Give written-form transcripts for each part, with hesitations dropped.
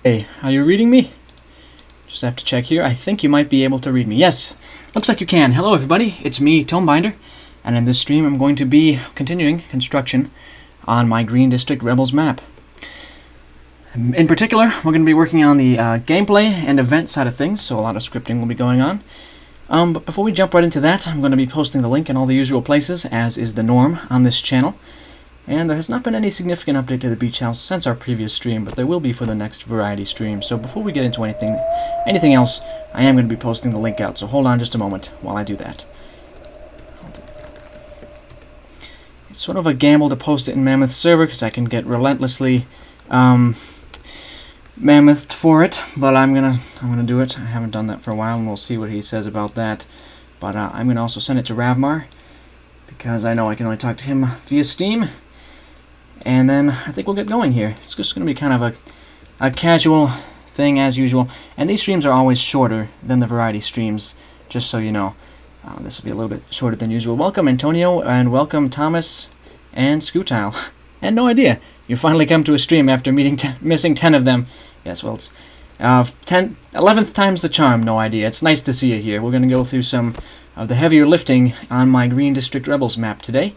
Hey, are you reading me? Just have to check here. I think you might be able to read me. Yes, looks like you can. Hello everybody, it's me, Tomebinder, and in this stream I'm going to be continuing construction on my Green District Rebels map. In particular, we're going to be working on the gameplay and event side of things, so a lot of scripting will be going on. But before we jump right into that, I'm going to be posting the link in all the usual places, as is the norm on this channel. And there has not been any significant update to the beach house since our previous stream, but there will be for the next variety stream. So before we get into anything else, I am going to be posting the link out, so hold on just a moment while I do that. It's sort of a gamble to post it in Mammoth server, because I can get relentlessly mammothed for it, but I'm gonna do it. I haven't done that for a while, and we'll see what he says about that. But I'm gonna also send it to Ravmar, because I know I can only talk to him via Steam. And then I think we'll get going here. It's just going to be kind of a casual thing as usual. And these streams are always shorter than the variety streams, just so you know. This will be a little bit shorter than usual. Welcome Antonio, and welcome Thomas and Scootile. And no idea, you finally come to a stream after missing 10 of them. Yes, well, it's 11th time's the charm, no idea. It's nice to see you here. We're going to go through some of the heavier lifting on my Green District Rebels map today.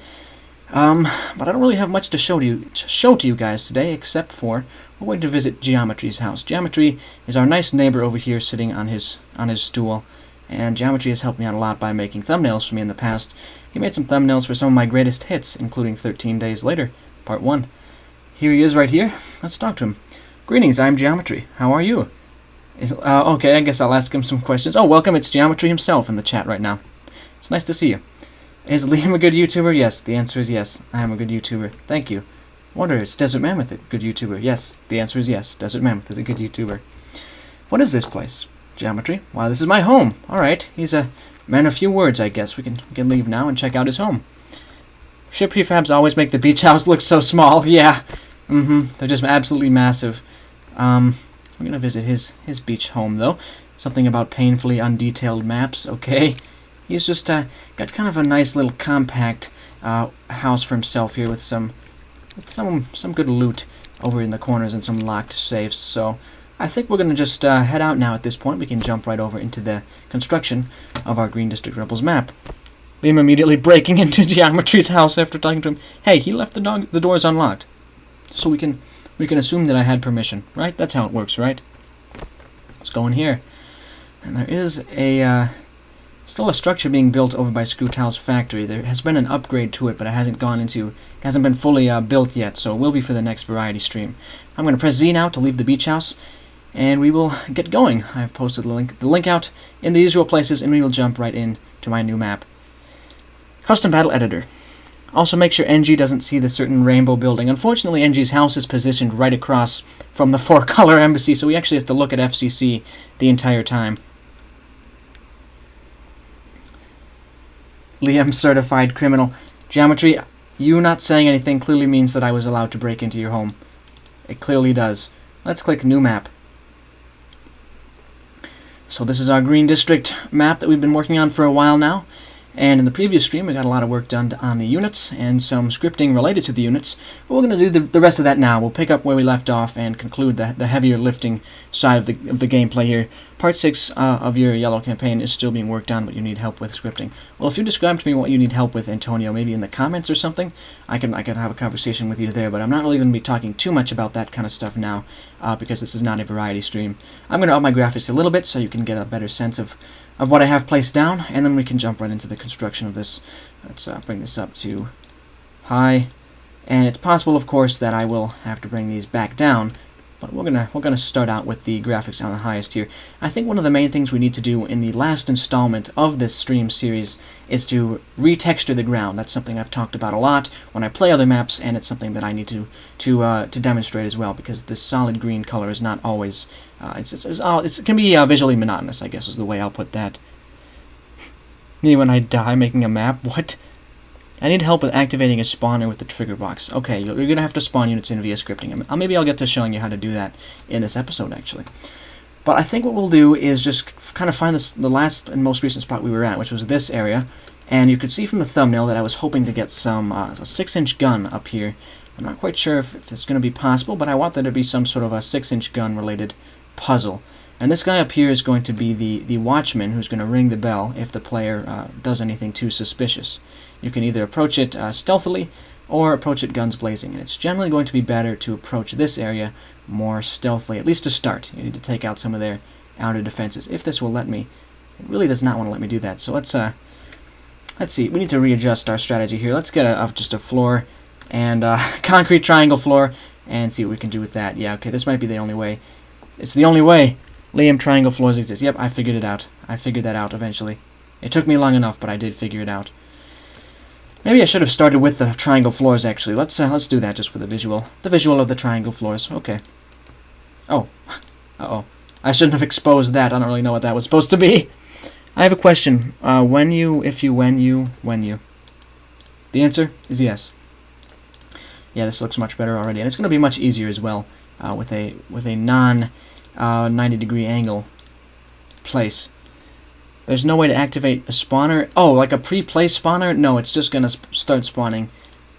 But I don't really have much to show to you guys today, except for we're going to visit Geometry's house. Geometry is our nice neighbor over here sitting on his stool, and Geometry has helped me out a lot by making thumbnails for me in the past. He made some thumbnails for some of my greatest hits, including 13 Days Later, Part 1. Here he is right here. Let's talk to him. Greetings, I'm Geometry. How are you? Okay, I guess I'll ask him some questions. Oh, welcome, it's Geometry himself in the chat right now. It's nice to see you. Is Liam a good YouTuber? Yes, the answer is yes. I am a good YouTuber. Thank you. Wonder, is Desert Mammoth a good YouTuber? Yes, the answer is yes. Desert Mammoth is a good YouTuber. What is this place? Geometry? Why, this is my home. Alright, he's a man of few words, I guess. We can leave now and check out his home. Ship prefabs always make the beach house look so small. Yeah. They're just absolutely massive. We're gonna visit his beach home, though. Something about painfully undetailed maps. Okay. He's just got kind of a nice little compact house for himself here with some good loot over in the corners and some locked safes. So I think we're going to just head out now at this point. We can jump right over into the construction of our Green District Rebels map. Liam immediately breaking into Geometry's house after talking to him. Hey, he left the doors unlocked. So we can assume that I had permission, right? That's how it works, right? Let's go in here. And there is still a structure being built over by Scoothouse factory. There has been an upgrade to it, but it hasn't been fully built yet, so it will be for the next variety stream. I'm going to press Z now to leave the beach house, and we will get going. I've posted the link out in the usual places, and we will jump right in to my new map. Custom Battle Editor. Also make sure NG doesn't see the certain rainbow building. Unfortunately, NG's house is positioned right across from the 4-color embassy, so he actually has to look at FCC the entire time. Liam, certified criminal. Geometry, you not saying anything clearly means that I was allowed to break into your home. It clearly does. Let's click New Map. So this is our Green District map that we've been working on for a while now. And in the previous stream, we got a lot of work done on the units and some scripting related to the units. But we're going to do the rest of that now. We'll pick up where we left off and conclude the heavier lifting side of the gameplay here. Part 6 of your yellow campaign is still being worked on, but you need help with scripting. Well, if you describe to me what you need help with, Antonio, maybe in the comments or something, I can have a conversation with you there. But I'm not really going to be talking too much about that kind of stuff now, because this is not a variety stream. I'm going to up my graphics a little bit so you can get a better sense of what I have placed down, and then we can jump right into the construction of this. Let's bring this up to high, and it's possible, of course, that I will have to bring these back down, but we're gonna start out with the graphics on the highest here. I think one of the main things we need to do in the last installment of this stream series is to retexture the ground. That's something I've talked about a lot when I play other maps, and it's something that I need to demonstrate as well, because this solid green color is not always it can be visually monotonous, I guess is the way I'll put that. Me when I die making a map? What? I need help with activating a spawner with the trigger box. Okay, you're going to have to spawn units in via scripting. Maybe I'll get to showing you how to do that in this episode, actually. But I think what we'll do is just kind of find the last and most recent spot we were at, which was this area. And you could see from the thumbnail that I was hoping to get some a 6-inch gun up here I'm not quite sure if it's going to be possible, but I want there to be some sort of a 6-inch gun related puzzle. And this guy up here is going to be the watchman who's going to ring the bell if the player does anything too suspicious. You can either approach it stealthily or approach it guns blazing. And it's generally going to be better to approach this area more stealthily, at least to start. You need to take out some of their outer defenses. If this will let me, it really does not want to let me do that. So let's see. We need to readjust our strategy here. Let's get just a floor and concrete triangle floor and see what we can do with that. Yeah, okay, this might be the only way. It's the only way Liam triangle floors exist. Yep, I figured it out. I figured that out eventually. It took me long enough, but I did figure it out. Maybe I should have started with the triangle floors, actually. Let's do that just for the visual. The visual of the triangle floors. Okay. Oh. Uh-oh. I shouldn't have exposed that. I don't really know what that was supposed to be. I have a question. When you. The answer is yes. Yeah, this looks much better already, and it's going to be much easier as well with a non 90-degree angle place. There's no way to activate a spawner. Oh, like a pre-placed spawner? No, it's just going to start spawning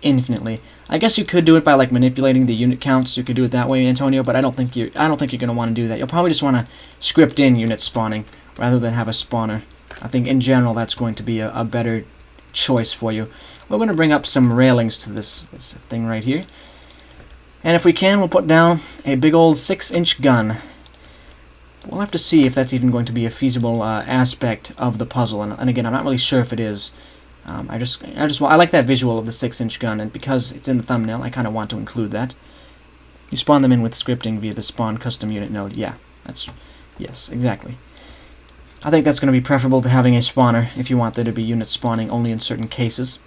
infinitely. I guess you could do it by like manipulating the unit counts. You could do it that way, Antonio, but I don't think you're going to want to do that. You'll probably just want to script in unit spawning rather than have a spawner. I think in general that's going to be a better choice for you. We're going to bring up some railings to this thing right here. And if we can, we'll put down a big old 6-inch gun. We'll have to see if that's even going to be a feasible aspect of the puzzle. And again, I'm not really sure if it is. I like that visual of the 6-inch gun, and because it's in the thumbnail, I kind of want to include that. You spawn them in with scripting via the spawn custom unit node. Yeah, yes, exactly. I think that's going to be preferable to having a spawner if you want there to be units spawning only in certain cases.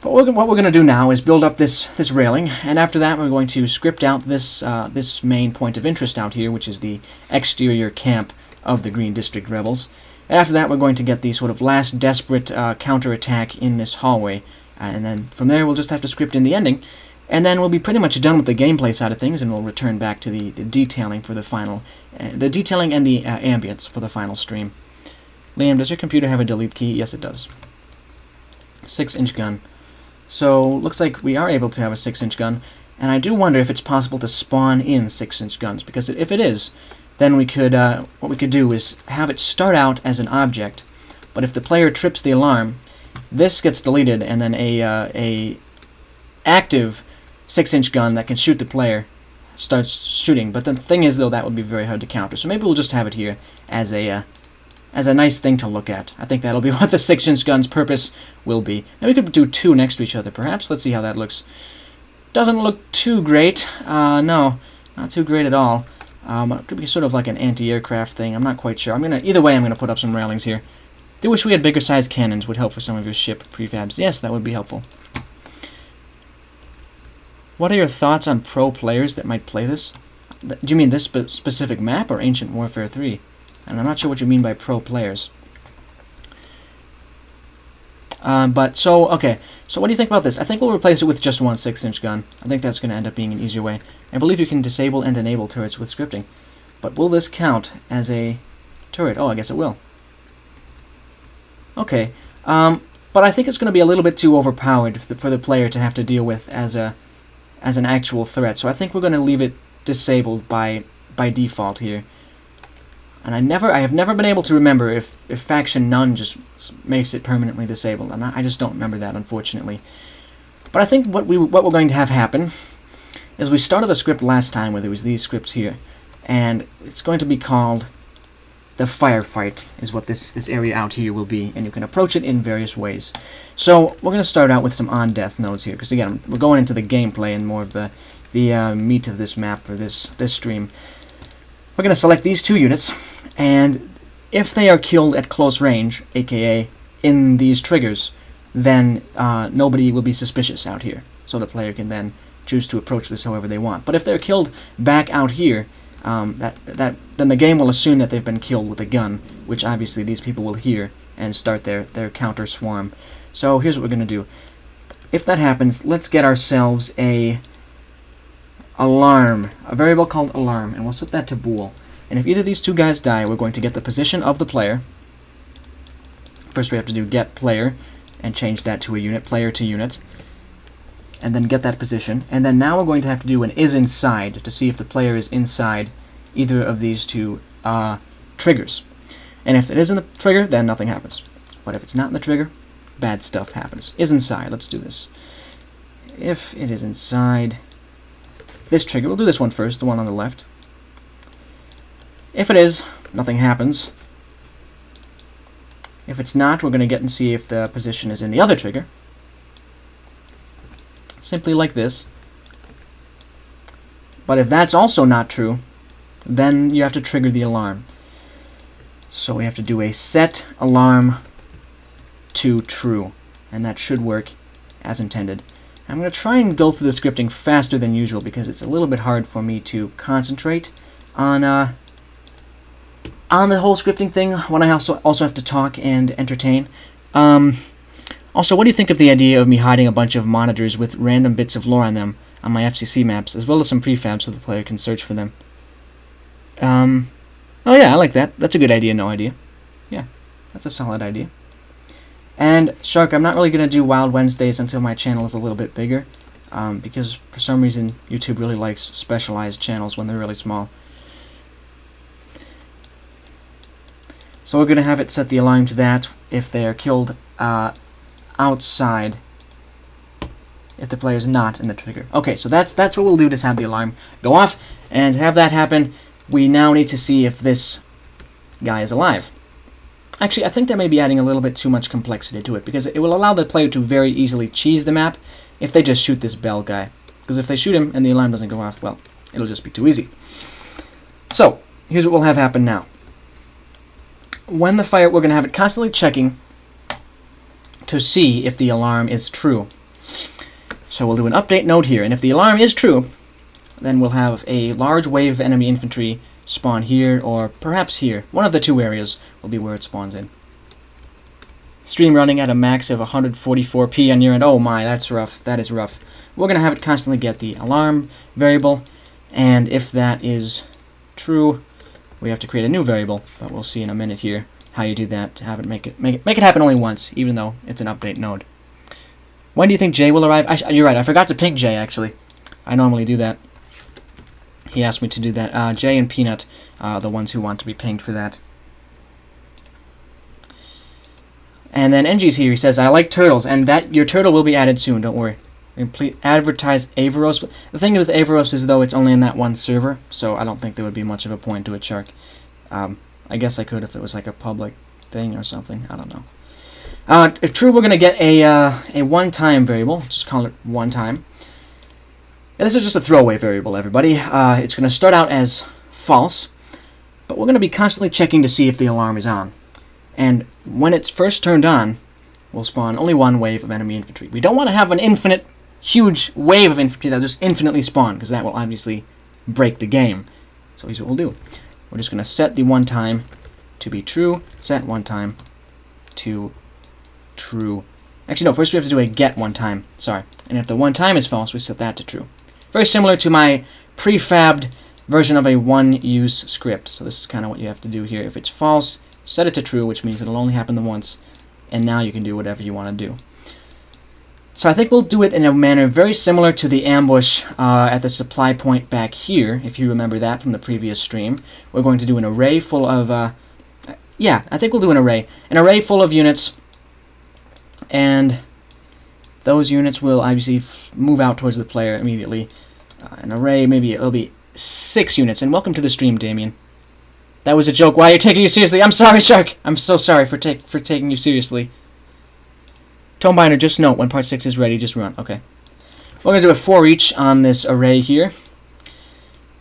But what we're going to do now is build up this railing, and after that we're going to script out this main point of interest out here, which is the exterior camp of the Green District Rebels. And after that we're going to get the sort of last desperate counterattack in this hallway, and then from there we'll just have to script in the ending, and then we'll be pretty much done with the gameplay side of things, and we'll return back to the detailing for the final, the detailing and the ambience for the final stream. Liam, does your computer have a delete key? Yes, it does. 6-inch gun. So, looks like we are able to have a 6-inch gun, and I do wonder if it's possible to spawn in 6-inch guns, because if it is, then we could, what we could do is have it start out as an object, but if the player trips the alarm, this gets deleted, and then a active 6-inch gun that can shoot the player starts shooting. But the thing is, though, that would be very hard to counter, so maybe we'll just have it here as a nice thing to look at. I think that'll be what the 6-inch gun's purpose will be. Now we could do two next to each other, perhaps. Let's see how that looks. Doesn't look too great. No, not too great at all. It could be sort of like an anti-aircraft thing. I'm not quite sure. Either way, I'm gonna put up some railings here. Do wish we had bigger sized cannons. Would help for some of your ship prefabs. Yes, that would be helpful. What are your thoughts on pro players that might play this? Do you mean this specific map or Ancient Warfare 3? And I'm not sure what you mean by pro players. Okay. So what do you think about this? I think we'll replace it with just one 6-inch gun. I think that's going to end up being an easier way. I believe you can disable and enable turrets with scripting. But will this count as a turret? Oh, I guess it will. Okay. But I think it's going to be a little bit too overpowered for the player to have to deal with as an actual threat. So I think we're going to leave it disabled by default here. And I have never been able to remember if faction none just makes it permanently disabled. I just don't remember that, unfortunately. But I think what we're going to have happen is we started a script last time where there was these scripts here, and it's going to be called the Firefight, is what this area out here will be, and you can approach it in various ways. So we're going to start out with some on-death nodes here, because again, we're going into the gameplay and more of the meat of this map for this stream. We're going to select these two units, and if they are killed at close range, aka in these triggers, then nobody will be suspicious out here. So the player can then choose to approach this however they want. But if they're killed back out here, then the game will assume that they've been killed with a gun, which obviously these people will hear and start their counter swarm. So here's what we're going to do. If that happens, let's get ourselves a variable called alarm, and we'll set that to bool. And if either of these two guys die, we're going to get the position of the player. First we have to do get player and change that to a unit, player to unit. and then get that position. And then now we're going to have to do an is inside to see if the player is inside either of these two triggers. And if it is in the trigger, then nothing happens. But if it's not in the trigger, bad stuff happens. Is inside. Let's do this. If it is inside this trigger, we'll do this one first, the one on the left. If it is, nothing happens. If it's not, we're going to get and see if the position is in the other trigger. Simply like this. But if that's also not true, then you have to trigger the alarm. So we have to do a set alarm to true, and that should work as intended. I'm going to try and go through the scripting faster than usual because it's a little bit hard for me to concentrate on the whole scripting thing when I also have to talk and entertain. Also, what do you think of the idea of me hiding a bunch of monitors with random bits of lore on them on my FCC maps, as well as some prefabs so the player can search for them? Oh yeah, I like that. That's a good idea, no idea. Yeah, that's a solid idea. And, Shark, I'm not really going to do Wild Wednesdays until my channel is a little bit bigger, because for some reason YouTube really likes specialized channels when they're really small. So we're going to have it set the alarm to that if they are killed outside, if the player is not in the trigger. Okay, so that's what we'll do to have the alarm go off, and to have that happen, we now need to see if this guy is alive. Actually, I think that may be adding a little bit too much complexity to it, because it will allow the player to very easily cheese the map if they just shoot this bell guy. Because if they shoot him and the alarm doesn't go off, well, it'll just be too easy. So, here's what we'll have happen now. When the fire, we're going to have it constantly checking to see if the alarm is true. So we'll do an update node here, and if the alarm is true, then we'll have a large wave of enemy infantry spawn here, or perhaps here. One of the two areas will be where it spawns in. Stream running at a max of 144p on your end. Oh my, that's rough. That is rough. We're going to have it constantly get the alarm variable, and if that is true, we have to create a new variable, but we'll see in a minute here how you do that to have it make it happen only once, even though it's an update node. When do you think Jay will arrive? You're right, I forgot to ping Jay, actually. I normally do that. He asked me to do that. Jay and Peanut are the ones who want to be pinged for that. And then NG's here. He says, I like turtles, and that your turtle will be added soon, don't worry. Advertise Averos. The thing with Averos is, though, it's only in that one server, so I don't think there would be much of a point to it, Shark. I guess I could if it was like a public thing or something. I don't know. If true, we're going to get a one-time variable. Just call it one-time. And this is just a throwaway variable, everybody. It's going to start out as false, but we're going to be constantly checking to see if the alarm is on. And when it's first turned on, we'll spawn only one wave of enemy infantry. We don't want to have an infinite, huge wave of infantry that'll just infinitely spawn, because that will obviously break the game. So here's what we'll do. We're just going to set the one time to be true, set one time to true. Actually, no, first we have to do a get one time. Sorry. And if the one time is false, we set that to true. Very similar to my prefabbed version of a one-use script. So this is kind of what you have to do here. If it's false, set it to true, which means it'll only happen the once, and now you can do whatever you want to do. So I think we'll do it in a manner very similar to the ambush at the supply point back here, if you remember that from the previous stream. We're going to do an array full of, yeah, I think we'll do an array. An array full of units, and those units will obviously move out towards the player immediately. An array, maybe it'll be 6 units. And welcome to the stream, Damien. That was a joke. Why are you taking you seriously? I'm sorry, Shark. I'm so sorry for taking you seriously. Tomebinder, just note, when part 6 is ready, just run. Okay. We're going to do a for each on this array here.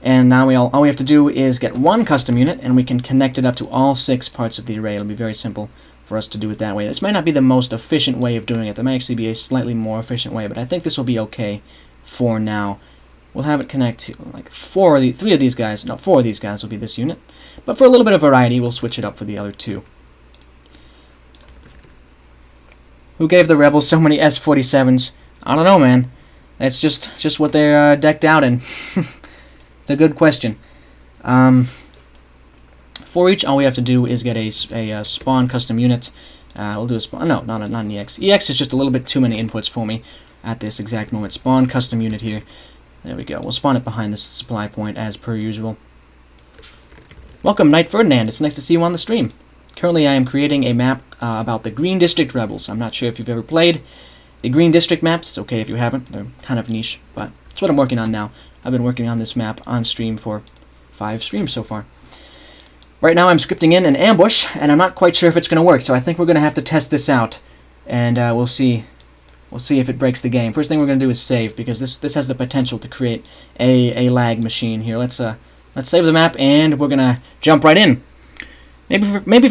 And now all we have to do is get one custom unit, and we can connect it up to all 6 parts of the array. It'll be very simple for us to do it that way. This might not be the most efficient way of doing it. There may actually be a slightly more efficient way, but I think this will be okay for now. We'll have it connect to like 4 of these guys will be this unit. But for a little bit of variety, we'll switch it up for the other 2. Who gave the rebels so many S-47s? I don't know, man. That's just what they're decked out in. It's a good question. For each, all we have to do is get a spawn custom unit. We'll do a spawn. No, not an EX. EX is just a little bit too many inputs for me. at this exact moment. Spawn custom unit here. There we go. We'll spawn it behind this supply point as per usual. Welcome, Knight Ferdinand. It's nice to see you on the stream. Currently, I am creating a map about the Green District Rebels. I'm not sure if you've ever played the Green District maps. It's okay if you haven't. They're kind of niche, but it's what I'm working on now. I've been working on this map on stream for 5 streams so far. Right now, I'm scripting in an ambush, and I'm not quite sure if it's going to work, so I think we're going to have to test this out, and we'll see. We'll see if it breaks the game. First thing we're going to do is save, because this has the potential to create a lag machine here. Let's save the map, and we're going to jump right in. Maybe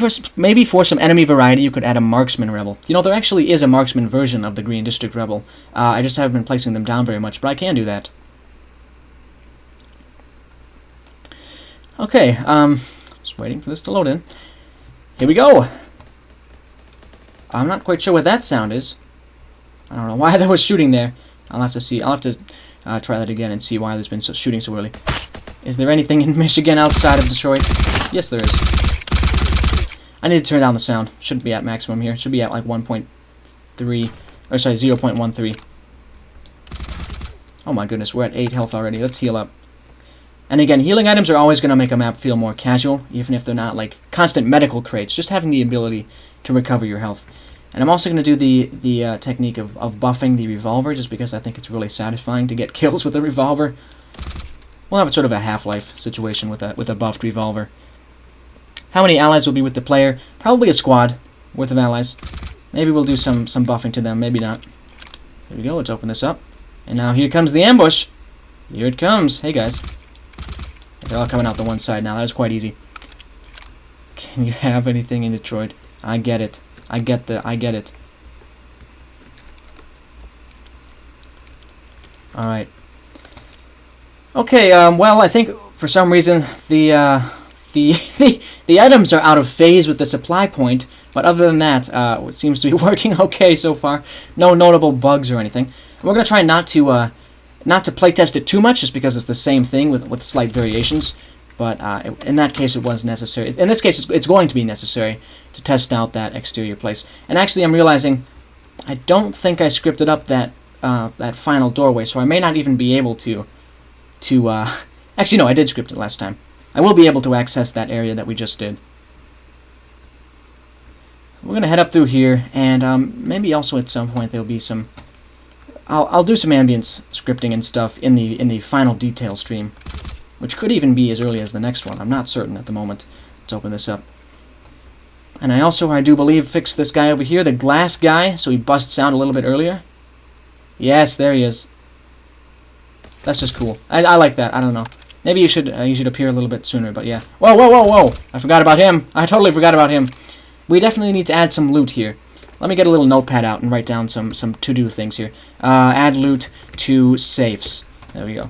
for some enemy variety, you could add a marksman rebel. You know, there actually is a marksman version of the Green District Rebel. I just haven't been placing them down very much, but I can do that. Okay, just waiting for this to load in. Here we go. I'm not quite sure what that sound is. I don't know why there was shooting there. I'll have to see. I'll have to try that again and see why there's been shooting so early. Is there anything in Michigan outside of Detroit? Yes, there is. I need to turn down the sound. Shouldn't be at maximum here. It should be at like 1.3, or sorry, 0.13. Oh my goodness, we're at 8 health already. Let's heal up. And again, healing items are always going to make a map feel more casual, even if they're not like constant medical crates. Just having the ability to recover your health. And I'm also going to do the technique of buffing the revolver, just because I think it's really satisfying to get kills with a revolver. We'll have sort of a Half-Life situation with a buffed revolver. How many allies will be with the player? Probably a squad worth of allies. Maybe we'll do some buffing to them, maybe not. Here we go, let's open this up. And now here comes the ambush. Here it comes. Hey guys. They're all coming out the one side now. That was quite easy. Can you have anything in Detroit? I get it. I get it. Alright. Okay, well, I think for some reason the items are out of phase with the supply point, but other than that, it seems to be working okay so far. No notable bugs or anything. We're going to try not to playtest it too much, just because it's the same thing with slight variations. But in that case, it was necessary. In this case, it's going to be necessary to test out that exterior place. And actually, I'm realizing I don't think I scripted up that final doorway, so I may not even be able to actually, no, I did script it last time. I will be able to access that area that we just did. We're going to head up through here, and maybe also at some point there'll be some... I'll do some ambience scripting and stuff in the final detail stream, which could even be as early as the next one. I'm not certain at the moment. Let's open this up. And I do believe, fixed this guy over here, the glass guy, so he busts out a little bit earlier. Yes, there he is. That's just cool. I like that. I don't know. Maybe you should appear a little bit sooner, but yeah. Whoa, whoa, whoa, whoa! I forgot about him. I totally forgot about him. We definitely need to add some loot here. Let me get a little notepad out and write down some to-do things here. Add loot to safes. There we go.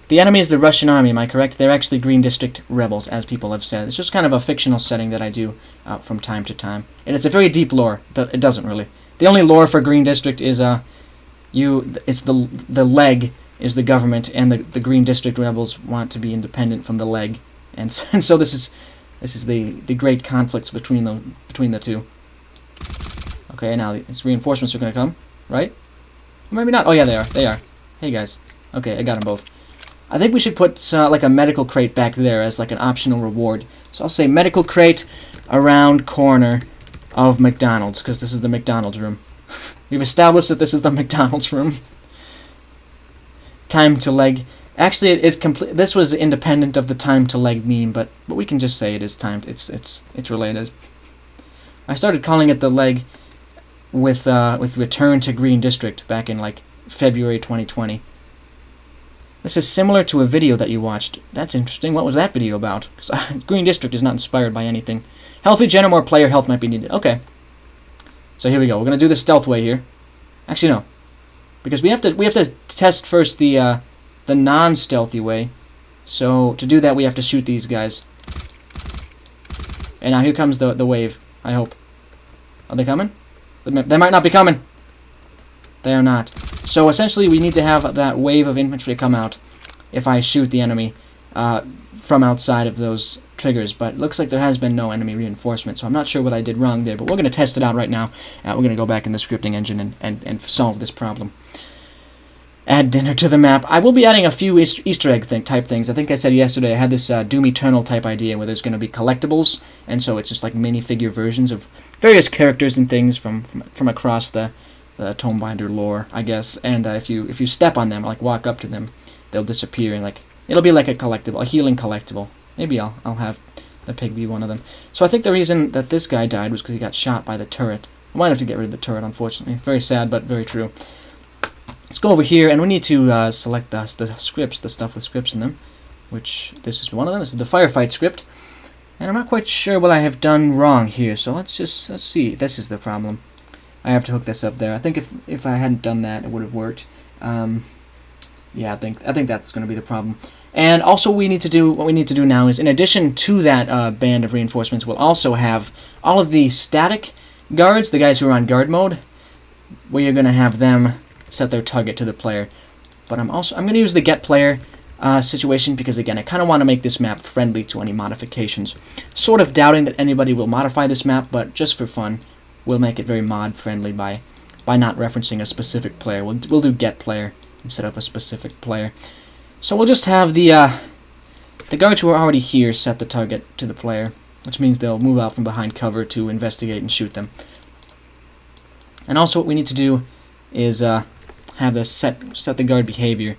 The enemy is the Russian army, am I correct? They're actually Green District rebels, as people have said. It's just kind of a fictional setting that I do from time to time. And it's a very deep lore. It doesn't really. The only lore for Green District is it's the leg is the government, and the Green District rebels want to be independent from the leg. And so this is the great conflicts between the two. Okay, now these reinforcements are going to come, right? Or maybe not. Oh yeah, they are. Hey guys. Okay, I got them both. I think we should put like a medical crate back there as like an optional reward. So I'll say medical crate around corner of McDonald's, because this is the McDonald's room. We've established that this is the McDonald's room. Time to leg. Actually, this was independent of the time to leg meme, but we can just say it is timed. It's related. I started calling it the leg with Return to Green District back in like February 2020. This is similar to a video that you watched. That's interesting. What was that video about? Because Green District is not inspired by anything. Healthy gen or more player health might be needed. Okay. So here we go. We're gonna do the stealth way here. Actually, no, because we have to test first the non-stealthy way. So to do that, we have to shoot these guys. And now here comes the wave. I hope. Are they coming? They might not be coming. They are not. So essentially, we need to have that wave of infantry come out if I shoot the enemy from outside of those triggers, but it looks like there has been no enemy reinforcement, so I'm not sure what I did wrong there, but we're going to test it out right now. We're going to go back in the scripting engine and solve this problem. Add dinner to the map. I will be adding a few Easter egg type things. I think I said yesterday I had this Doom Eternal type idea where there's going to be collectibles, and so it's just like minifigure versions of various characters and things from across the Tomebinder lore, I guess. And if you step on them, like walk up to them, they'll disappear, and like it'll be like a collectible, a healing collectible. Maybe I'll have the pig be one of them. So I think the reason that this guy died was because he got shot by the turret. I might have to get rid of the turret, unfortunately. Very sad, but very true. Let's go over here, and we need to select the scripts, the stuff with scripts in them, which this is one of them. This is the Firefight Script, and I'm not quite sure what I have done wrong here, so let's see. This is the problem. I have to hook this up there. I think if I hadn't done that, it would have worked. Yeah, I think that's going to be the problem. And also what we need to do now is, in addition to that band of reinforcements, we'll also have all of the static guards, the guys who are on guard mode, where you're going to have them set their target to the player. But I'm going to use the get player situation because, again, I kind of want to make this map friendly to any modifications. Sort of doubting that anybody will modify this map, but just for fun, we'll make it very mod friendly by not referencing a specific player. We'll do get player instead of a specific player. So we'll just have the guards who are already here set the target to the player, which means they'll move out from behind cover to investigate and shoot them. And also what we need to do is have the set the guard behavior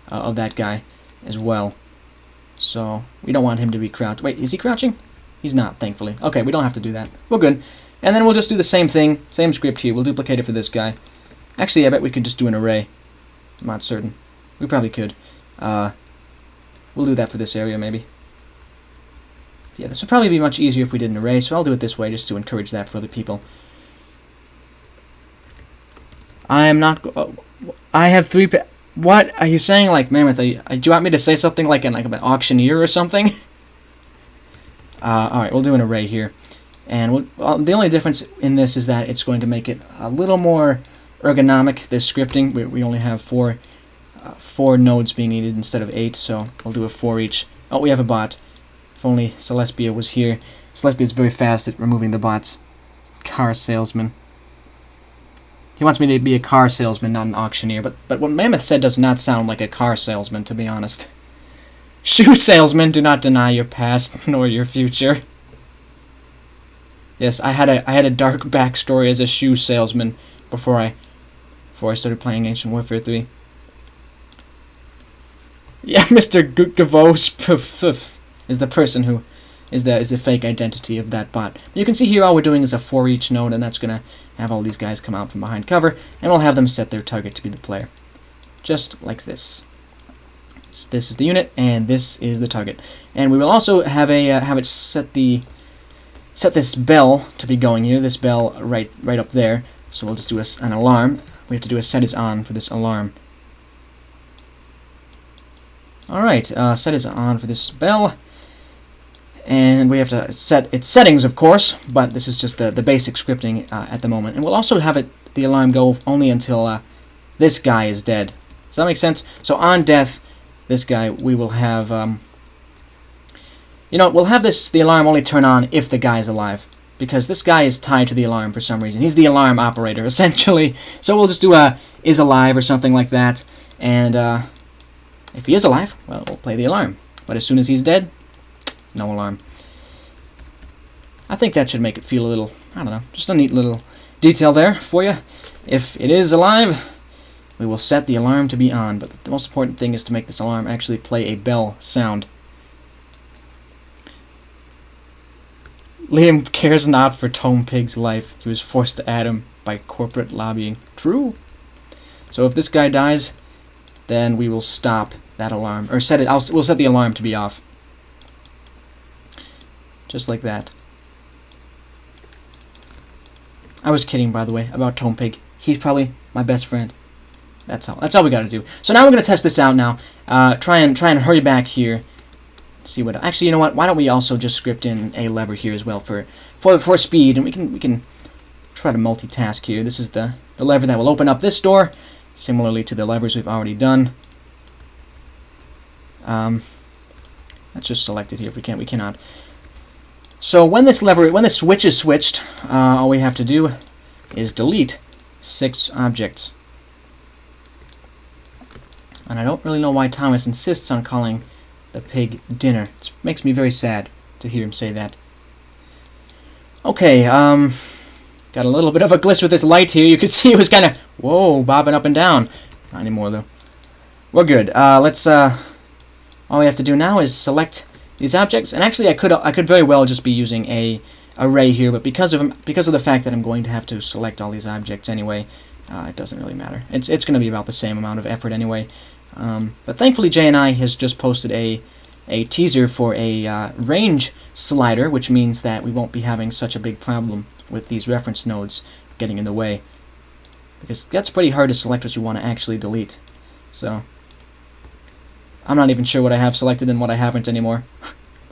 of that guy as well. So we don't want him to be crouched. Wait, is he crouching? He's not, thankfully. Okay, we don't have to do that. We're good. And then we'll just do the same thing, same script here. We'll duplicate it for this guy. Actually, I bet we could just do an array. I'm not certain. We probably could. We'll do that for this area, maybe. Yeah, this would probably be much easier if we did an array, so I'll do it this way just to encourage that for other people. I am not... I have 3... What are you saying? Like, Mammoth, do you want me to say something like an auctioneer or something? Alright, we'll do an array here. And the only difference in this is that it's going to make it a little more ergonomic, this scripting. We only have four nodes being needed instead of 8, so we'll do a 4 each. Oh, we have a bot. If only Celestia was here. Celestia is very fast at removing the bots. Car salesman. He wants me to be a car salesman, not an auctioneer. But what Mammoth said does not sound like a car salesman, to be honest. Shoe salesman, do not deny your past nor your future. Yes, I had a dark backstory as a shoe salesman before I started playing Ancient Warfare 3. Yeah, Mr. Gavos is the person who is the fake identity of that bot. You can see here all we're doing is a 4 each node, and that's gonna have all these guys come out from behind cover, and we'll have them set their target to be the player, just like this. So this is the unit, and this is the target, and we will also have it set this bell to be going here. This bell right up there. So we'll just do an alarm. We have to do a set is on for this alarm. Alright, set is on for this bell. And we have to set its settings, of course, but this is just the basic scripting at the moment. And we'll also have the alarm go only until this guy is dead. Does that make sense? So on death, this guy, we will have... we'll have the alarm only turn on if the guy is alive, because this guy is tied to the alarm for some reason. He's the alarm operator, essentially. So we'll just do a is alive or something like that, and if he is alive, well, we'll play the alarm. But as soon as he's dead, no alarm. I think that should make it feel a little, I don't know, just a neat little detail there for you. If it is alive, we will set the alarm to be on, but the most important thing is to make this alarm actually play a bell sound. Liam cares not for Tome Pig's life. He was forced to add him by corporate lobbying. True. So if this guy dies, then we will stop that alarm, or set it. We'll set the alarm to be off, just like that. I was kidding, by the way, about Tome Pig. He's probably my best friend. That's all we gotta do. So now we're gonna test this out. Now, try and hurry back here. See what? Actually, you know what? Why don't we also just script in a lever here as well for speed, and we can try to multitask here. This is the lever that will open up this door, similarly to the levers we've already done. Let's just select it here if we can. We cannot. So when this switch is switched, all we have to do is delete 6 objects. And I don't really know why Thomas insists on calling the pig dinner. It makes me very sad to hear him say that. Okay, got a little bit of a glitch with this light here. You could see it was kind of, whoa, bobbing up and down. Not anymore, though. We're good. All we have to do now is select these objects. And actually, I could very well just be using a array here, but because of the fact that I'm going to have to select all these objects anyway, it doesn't really matter. It's going to be about the same amount of effort anyway. But thankfully, J&I has just posted a teaser for a range slider, which means that we won't be having such a big problem with these reference nodes getting in the way, because that's pretty hard to select what you want to actually delete. So I'm not even sure what I have selected and what I haven't anymore.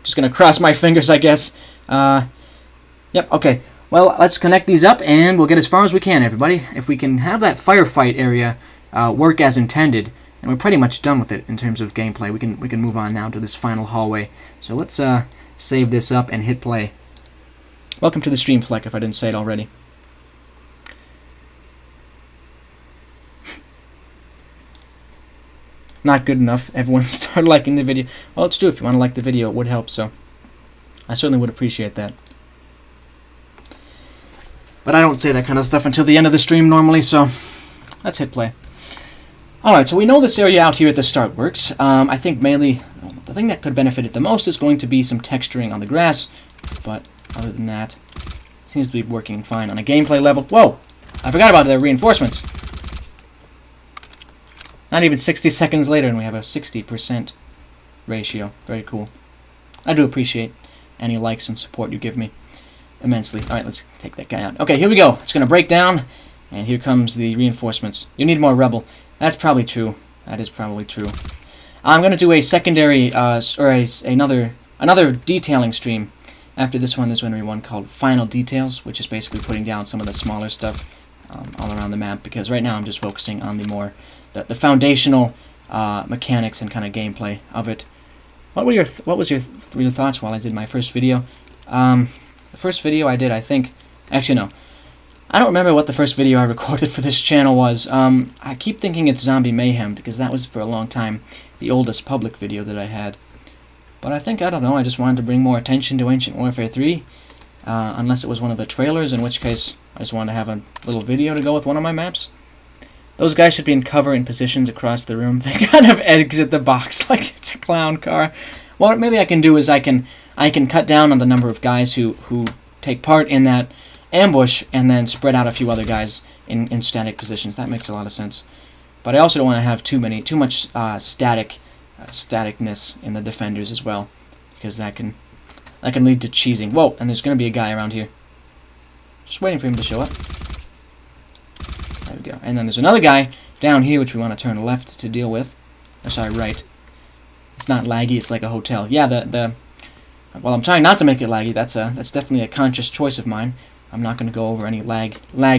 Just gonna cross my fingers, I guess. Yep, okay. Well, let's connect these up and we'll get as far as we can, everybody. If we can have that firefight area work as intended, and we're pretty much done with it in terms of gameplay, we can move on now to this final hallway. So let's save this up and hit play. Welcome to the stream, Fleck, if I didn't say it already. Not good enough. Everyone started liking the video. Well, it's true. If you want to like the video, it would help, so I certainly would appreciate that. But I don't say that kind of stuff until the end of the stream normally, so let's hit play. Alright, so we know this area out here at the start works. I think mainly the thing that could benefit it the most is going to be some texturing on the grass, but other than that, it seems to be working fine on a gameplay level. Whoa! I forgot about the reinforcements. Not even 60 seconds later, and we have a 60% ratio. Very cool. I do appreciate any likes and support you give me immensely. Alright, let's take that guy out. Okay, here we go. It's going to break down, and here comes the reinforcements. You need more rebel. That's probably true. That is probably true. I'm going to do a secondary, another detailing stream. After this one, there's going to be one called Final Details, which is basically putting down some of the smaller stuff all around the map, because right now I'm just focusing on the foundational mechanics and kind of gameplay of it. What was your thoughts while I did my first video? The first video I did, I think, actually no, I don't remember what the first video I recorded for this channel was. I keep thinking it's Zombie Mayhem, because that was for a long time the oldest public video that I had. But I think, I don't know, I just wanted to bring more attention to Ancient Warfare 3, unless it was one of the trailers, in which case I just wanted to have a little video to go with one of my maps. Those guys should be in cover in positions across the room. They kind of exit the box like it's a clown car. What maybe I can do is I can cut down on the number of guys who take part in that ambush and then spread out a few other guys in static positions. That makes a lot of sense. But I also don't want to have too much staticness in the defenders as well, because that can lead to cheesing. Whoa, and there's going to be a guy around here. Just waiting for him to show up. There we go. And then there's another guy down here, which we want to turn left to deal with. Or sorry, right. It's not laggy, it's like a hotel. Yeah, well, I'm trying not to make it laggy. That's definitely a conscious choice of mine. I'm not going to go over any lag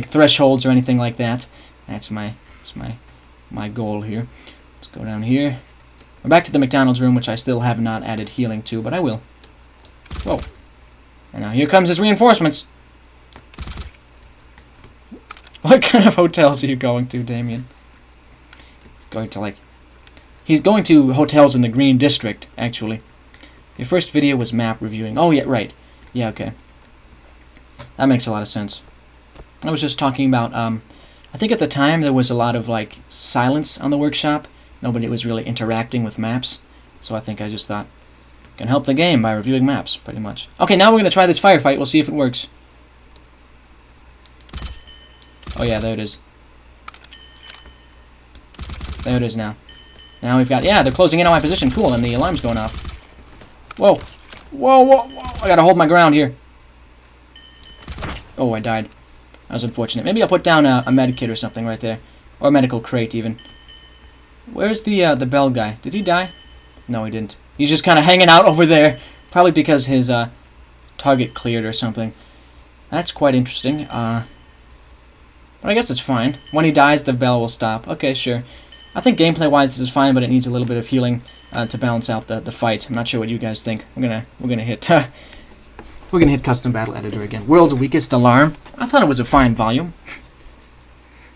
thresholds or anything like that. That's my goal here. Let's go down here. We're back to the McDonald's room, which I still have not added healing to, but I will. Whoa. And now here comes his reinforcements. What kind of hotels are you going to, Damien? He's going to hotels in the Green District, actually. Your first video was map reviewing. Oh, yeah, right. Yeah, okay. That makes a lot of sense. I was just talking about, I think at the time there was a lot of, silence on the workshop. Nobody was really interacting with maps. So I think I just thought, can help the game by reviewing maps, pretty much. Okay, now we're going to try this firefight. We'll see if it works. Oh yeah, there it is. There it is now. Now we've got, yeah, they're closing in on my position. Cool, and the alarm's going off. Whoa. Whoa, whoa, whoa. I gotta hold my ground here. Oh, I died. That was unfortunate. Maybe I'll put down a medikit or something right there. Or a medical crate, even. Where's the bell guy? Did he die? No, he didn't. He's just kind of hanging out over there. Probably because his target cleared or something. That's quite interesting. But I guess it's fine. When he dies, the bell will stop. Okay, sure. I think gameplay-wise this is fine, but it needs a little bit of healing to balance out the fight. I'm not sure what you guys think. We're gonna hit We're going to hit Custom Battle Editor again. World's Weakest Alarm. I thought it was a fine volume.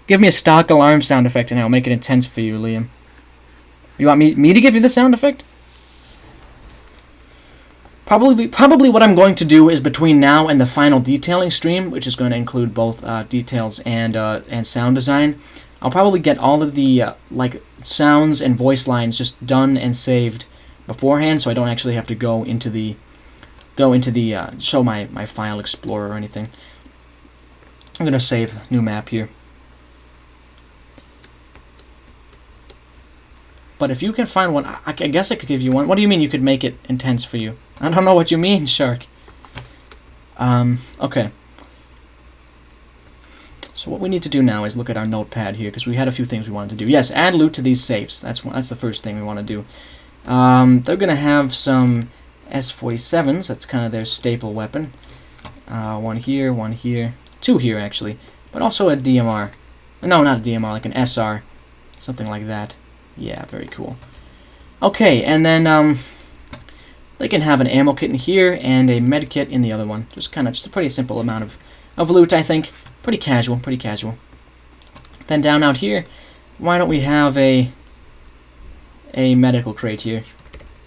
Give me a stock alarm sound effect and I'll make it intense for you, Liam. You want me to give you the sound effect? Probably what I'm going to do is between now and the final detailing stream, which is going to include both details and sound design, I'll probably get all of the like sounds and voice lines just done and saved beforehand, so I don't actually have to go into the show my file explorer or anything. I'm gonna save new map here. But if you can find one, I guess I could give you one. What do you mean you could make it intense for you? I don't know what you mean, Shark. Okay. So what we need to do now is look at our notepad here, because we had a few things we wanted to do. Yes, add loot to these safes. That's the first thing we want to do. They're going to have some S47s. That's kind of their staple weapon. One here, two here, actually. But also a DMR. No, not a DMR, like an SR. Something like that. Yeah, very cool. Okay, and then they can have an ammo kit in here and a med kit in the other one. Just a pretty simple amount of loot, I think. Pretty casual, pretty casual. Then down out here, why don't we have a medical crate here?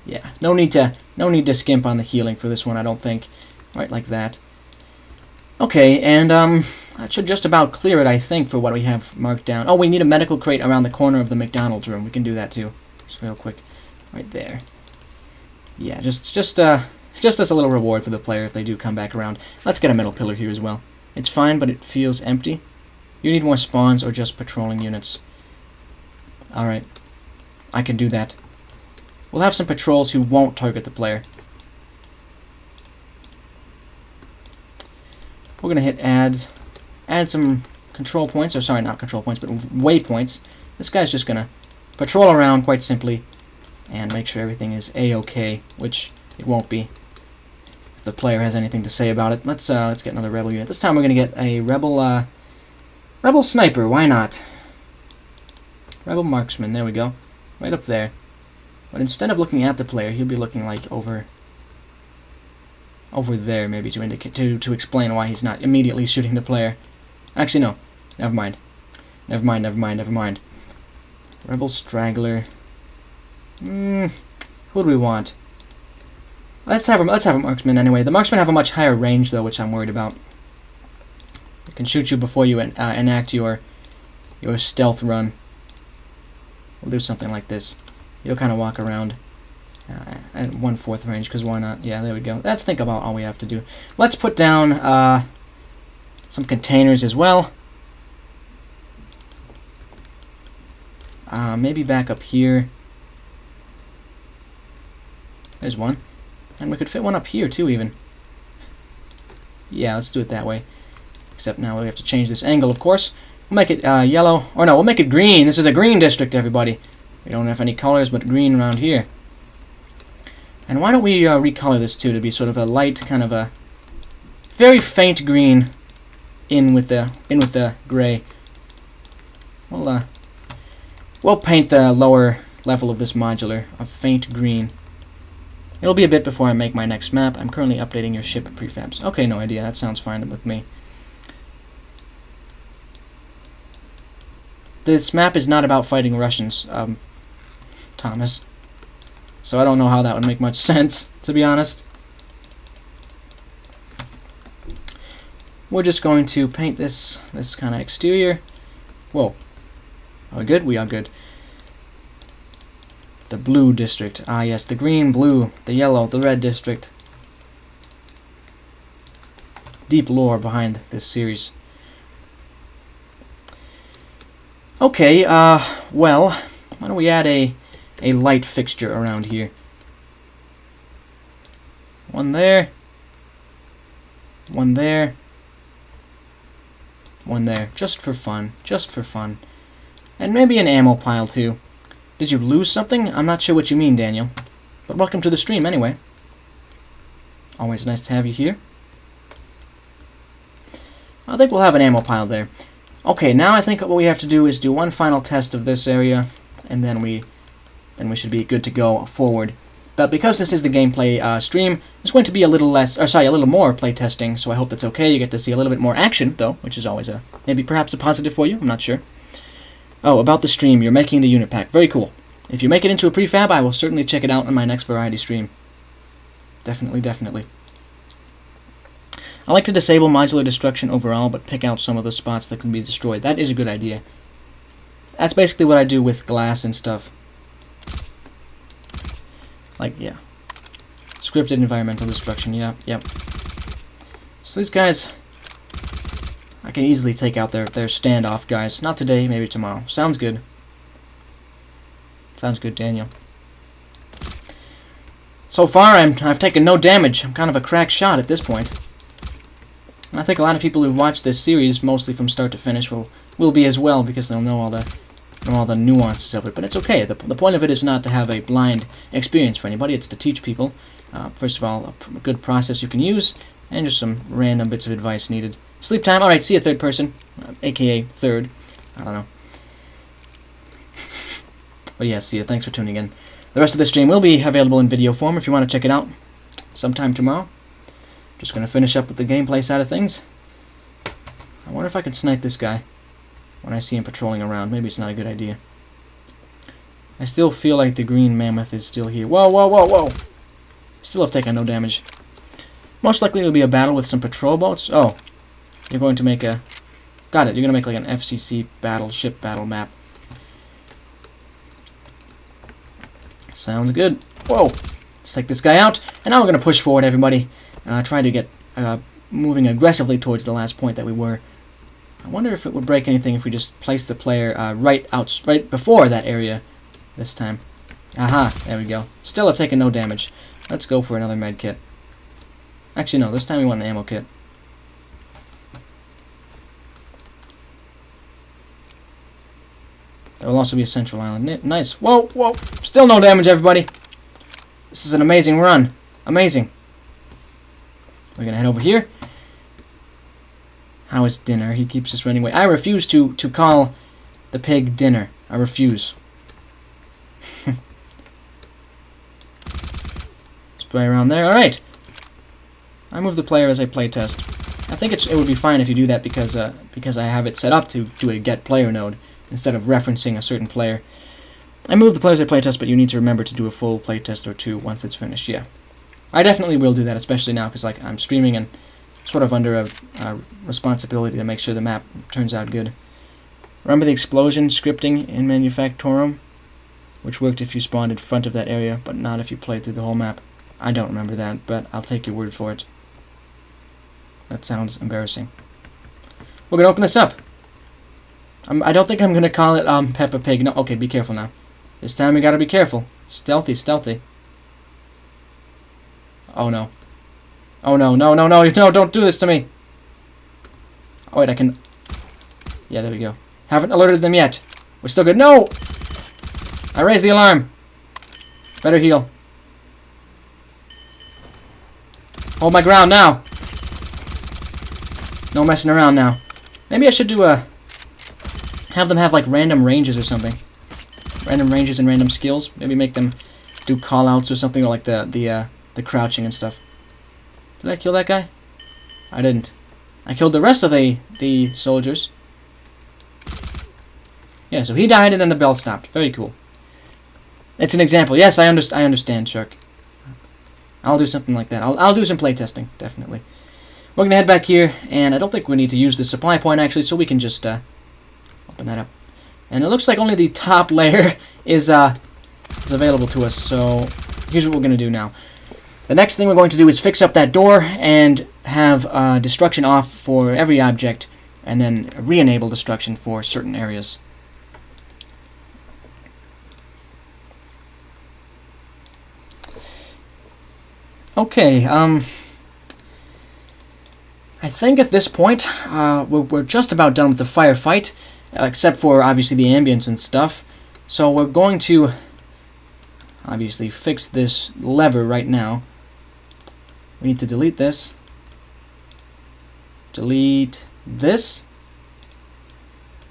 Yeah, no need to skimp on the healing for this one, I don't think. Right, like that. Okay, and that should just about clear it, I think, for what we have marked down. Oh, we need a medical crate around the corner of the McDonald's room. We can do that too, just real quick, right there. Yeah, just as a little reward for the player if they do come back around. Let's get a metal pillar here as well. It's fine, but it feels empty. You need more spawns or just patrolling units. Alright, I can do that. We'll have some patrols who won't target the player. We're going to hit add some control points, or sorry, not control points, but waypoints. This guy's just going to patrol around quite simply and make sure everything is A-OK, which it won't be if the player has anything to say about it. Let's get another rebel unit. This time we're going to get a rebel sniper. Why not? Rebel marksman. There we go. Right up there. But instead of looking at the player, he'll be looking like over there, maybe, to indicate to explain why he's not immediately shooting the player. Actually, no. Never mind. Never mind. Rebel straggler. Who do we want? Let's have a marksman anyway. The marksmen have a much higher range, though, which I'm worried about. It can shoot you before you enact your stealth run. We'll do something like this. You'll kind of walk around at 1/4 range, because why not? Yeah, there we go. Let's think about all we have to do. Let's put down some containers as well. Maybe back up here. There's one. And we could fit one up here, too, even. Yeah, let's do it that way. Except now we have to change this angle, of course. We'll make it yellow. Or no, we'll make it green. This is a green district, everybody. We don't have any colors but green around here. And why don't we recolor this, too, to be sort of a light, kind of a very faint green in with the gray. We'll paint the lower level of this modular a faint green. It'll be a bit before I make my next map. I'm currently updating your ship prefabs. Okay, no idea. That sounds fine with me. This map is not about fighting Russians, Thomas. So I don't know how that would make much sense, to be honest. We're just going to paint this kind of exterior. Whoa. Are we good? We are good. The blue district. Ah, yes, the green, blue, the yellow, the red district. Deep lore behind this series. Okay, well, why don't we add a light fixture around here? One there. One there. One there. Just for fun. Just for fun. And maybe an ammo pile, too. Did you lose something? I'm not sure what you mean, Daniel. But welcome to the stream, anyway. Always nice to have you here. I think we'll have an ammo pile there. Okay, now I think what we have to do is do one final test of this area, and then we should be good to go forward. But because this is the gameplay stream, it's going to be a little more playtesting, so I hope that's okay. You get to see a little bit more action, though, which is always perhaps a positive for you, I'm not sure. Oh, about the stream, you're making the unit pack. Very cool. If you make it into a prefab, I will certainly check it out on my next variety stream. Definitely, definitely. I like to disable modular destruction overall, but pick out some of the spots that can be destroyed. That is a good idea. That's basically what I do with glass and stuff. Like, yeah. Scripted environmental destruction, yeah, yep. So these guys, I can easily take out their standoff guys. Not today, maybe tomorrow. Sounds good. Sounds good, Daniel. So far, I've taken no damage. I'm kind of a crack shot at this point. And I think a lot of people who've watched this series, mostly from start to finish, will be as well, because they'll know all the nuances of it. But it's okay. The point of it is not to have a blind experience for anybody. It's to teach people, first of all, a good process you can use, and just some random bits of advice needed. Sleep time. All right, see you, third person, aka third. I don't know. But yeah, see you. Thanks for tuning in. The rest of the stream will be available in video form if you want to check it out sometime tomorrow. Just going to finish up with the gameplay side of things. I wonder if I can snipe this guy when I see him patrolling around. Maybe it's not a good idea. I still feel like the green mammoth is still here. Whoa, whoa, whoa, whoa! Still have taken no damage. Most likely it'll be a battle with some patrol boats. Oh, you're going to make a... Got it, you're going to make like an FCC ship battle map. Sounds good. Whoa! Let's take this guy out. And now we're going to push forward, everybody. Try to get moving aggressively towards the last point that we were. I wonder if it would break anything if we just place the player right before that area this time. Aha, there we go. Still have taken no damage. Let's go for another med kit. Actually, no, this time we want an ammo kit. There will also be a central island. Nice. Whoa, whoa. Still no damage, everybody. This is an amazing run. Amazing. We're going to head over here. How is dinner? He keeps us running away. I refuse to call the pig dinner. I refuse. Spray around there. Alright. I move the player as I play test. I think it would be fine if you do that because I have it set up to do a get player node instead of referencing a certain player. I move the player as I play test, but you need to remember to do a full play test or two once it's finished. Yeah. I definitely will do that, especially now because like I'm streaming and sort of under a responsibility to make sure the map turns out good. Remember the explosion scripting in Manufactorum, which worked if you spawned in front of that area, but not if you played through the whole map. I don't remember that, but I'll take your word for it. That sounds embarrassing. We're gonna open this up. I don't think I'm gonna call it Peppa Pig. No, okay, be careful now. This time we gotta be careful. Stealthy, stealthy. Oh no. Oh no, no, no, no, no, don't do this to me. Oh wait, I can... Yeah, there we go. Haven't alerted them yet. We're still good. No! I raised the alarm. Better heal. Hold my ground now. No messing around now. Maybe I should do have them have like random ranges or something. Random ranges and random skills. Maybe make them do callouts or something, or like the crouching and stuff. Did I kill that guy? I didn't. I killed the rest of the soldiers. Yeah, so he died and then the bell stopped. Very cool. It's an example. Yes, I understand, Shark. I'll do something like that. I'll do some playtesting, definitely. We're gonna head back here, and I don't think we need to use the supply point actually, so we can just open that up. And it looks like only the top layer is available to us. So here's what we're gonna do now. The next thing we're going to do is fix up that door and have destruction off for every object, and then re-enable destruction for certain areas. Okay, I think at this point we're just about done with the firefight, except for obviously the ambience and stuff. So we're going to obviously fix this lever right now. We need to delete this. Delete this.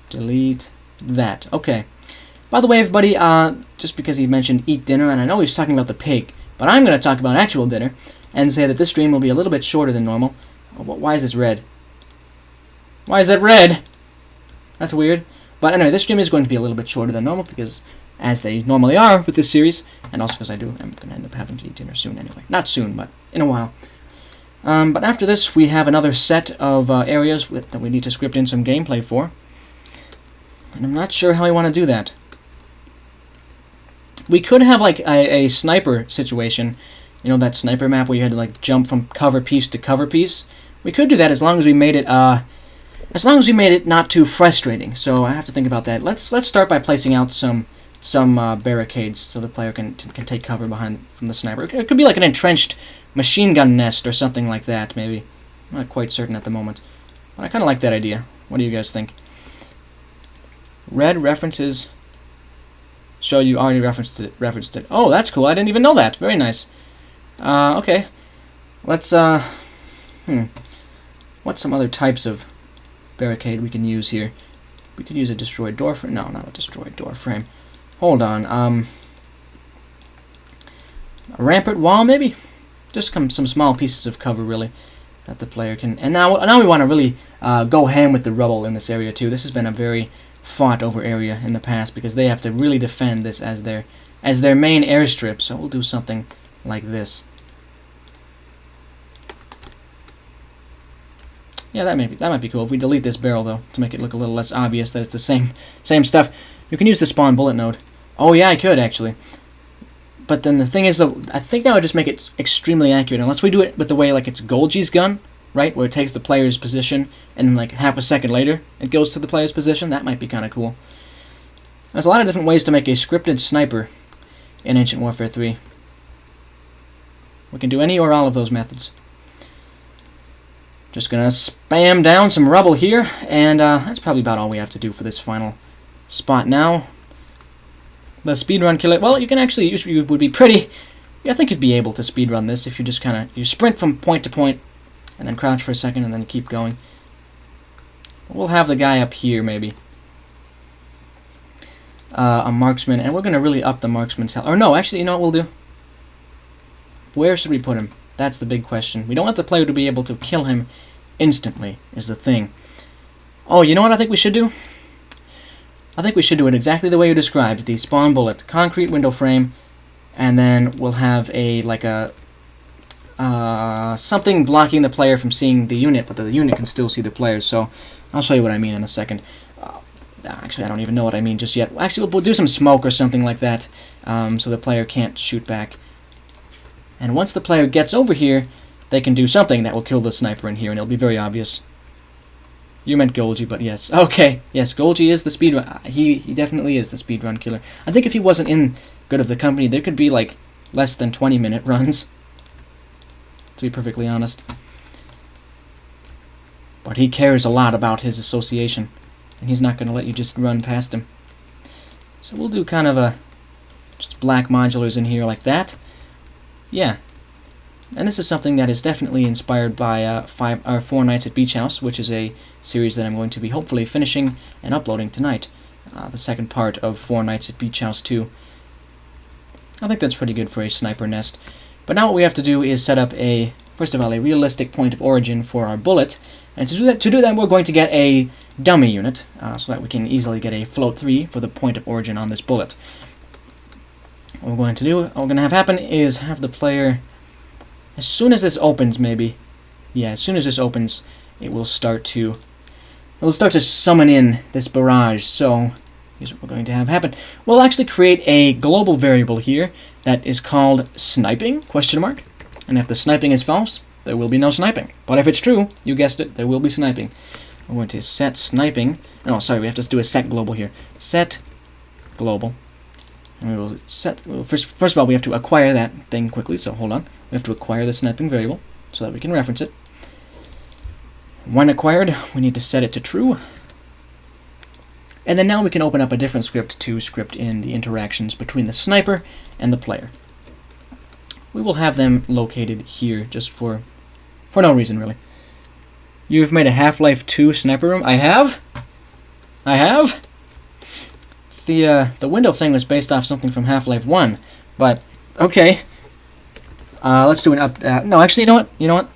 Delete that. Okay. By the way, everybody, just because he mentioned eat dinner, and I know he was talking about the pig, But I'm going to talk about actual dinner and say that this stream will be a little bit shorter than normal. Oh, why is this red? Why is that red? That's weird. But anyway, this stream is going to be a little bit shorter than normal because, as they normally are with this series, and also because I'm going to end up having to eat dinner soon anyway. Not soon, but in a while. But after this, we have another set of areas that we need to script in some gameplay for. And I'm not sure how I want to do that. We could have like a sniper situation. You know, that sniper map where you had to like jump from cover piece to cover piece. We could do that as long as we made it not too frustrating. So I have to think about that. Let's start by placing out some barricades so the player can take cover from the sniper. It could be like an entrenched machine gun nest or something like that, maybe. I'm not quite certain at the moment, but I kind of like that idea. What do you guys think? Red references show you already referenced it. Oh, that's cool. I didn't even know that. Very nice. Okay. Let's what's some other types of barricade we can use here? We could use a destroyed door frame. No, not a destroyed door frame. Hold on. A rampart wall, maybe? Just some small pieces of cover, really, that the player can... And now we want to really go ham with the rubble in this area, too. This has been a very fought-over area in the past because they have to really defend this as their main airstrip. So we'll do something like this. Yeah, that might be cool. If we delete this barrel, though, to make it look a little less obvious that it's the same stuff. You can use the spawn bullet node. Oh, yeah, I could, actually. But then the thing is, though, I think that would just make it extremely accurate, unless we do it with the way, like, it's Golgi's gun, right, where it takes the player's position, and then, like, half a second later, it goes to the player's position. That might be kind of cool. There's a lot of different ways to make a scripted sniper in Ancient Warfare 3. We can do any or all of those methods. Just gonna spam down some rubble here, and that's probably about all we have to do for this final spot now. The speedrun killer, well, you can actually, you would be pretty, I think you'd be able to speedrun this if you just you sprint from point to point, and then crouch for a second, and then keep going. We'll have the guy up here, maybe. A marksman, and we're gonna really up the marksman's health. Or no, actually, you know what we'll do? Where should we put him? That's the big question. We don't want the player to be able to kill him instantly, is the thing. Oh, you know what I think we should do? I think we should do it exactly the way you described. The spawn bullet, concrete window frame, and then we'll have something blocking the player from seeing the unit, but the unit can still see the player, so I'll show you what I mean in a second. Actually, I don't even know what I mean just yet. Actually, we'll do some smoke or something like that, so the player can't shoot back. And once the player gets over here, they can do something that will kill the sniper in here, and it'll be very obvious. You meant Golgi, but yes. Okay, yes, Golgi is the speedrun. He definitely is the speedrun killer. I think if he wasn't in Good of the Company, there could be, like, less than 20-minute runs, to be perfectly honest. But he cares a lot about his association, and he's not going to let you just run past him. So we'll do kind of just black modulars in here like that. Yeah. And this is something that is definitely inspired by Four Nights at Beach House, which is a series that I'm going to be hopefully finishing and uploading tonight. The second part of Four Nights at Beach House 2. I think that's pretty good for a sniper nest. But now what we have to do is set up first of all, a realistic point of origin for our bullet. And to do that, we're going to get a dummy unit, so that we can easily get a float 3 for the point of origin on this bullet. What we're going to do, what we're going to have happen is have the player... As soon as this opens, maybe, yeah, as soon as this opens, it will start to summon in this barrage. So here's what we're going to have happen. We'll actually create a global variable here that is called sniping, ? And if the sniping is false, there will be no sniping. But if it's true, you guessed it, there will be sniping. We're going to set sniping. Oh, sorry, we have to do a set global here. Set global. And we will set, first of all, we have to acquire that thing quickly, so hold on. We have to acquire the sniping variable so that we can reference it. When acquired, we need to set it to true. And then now we can open up a different script to script in the interactions between the sniper and the player. We will have them located here just for no reason, really. You've made a Half-Life 2 sniper room? I have? I have? The window thing was based off something from Half-Life 1, but okay. Let's do an up... no, actually, you know what? You know what?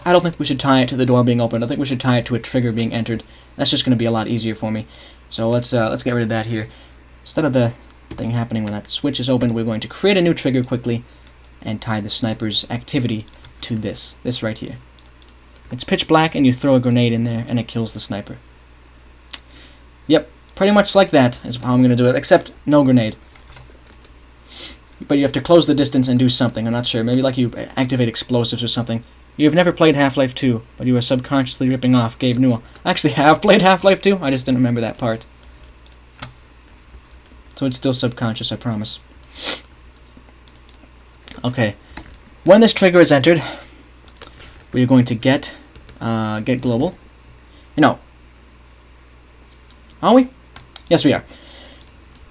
I don't think we should tie it to the door being opened. I think we should tie it to a trigger being entered. That's just going to be a lot easier for me. So let's get rid of that here. Instead of the thing happening when that switch is opened, we're going to create a new trigger quickly and tie the sniper's activity to this right here. It's pitch black, and you throw a grenade in there, and it kills the sniper. Yep, pretty much like that is how I'm going to do it, except no grenade. But you have to close the distance and do something. I'm not sure. Maybe like you activate explosives or something. You have never played Half-Life 2, but you are subconsciously ripping off Gabe Newell. I actually have played Half-Life 2, I just didn't remember that part. So it's still subconscious, I promise. Okay. When this trigger is entered, we are going to get global. No. Are we? Yes, we are.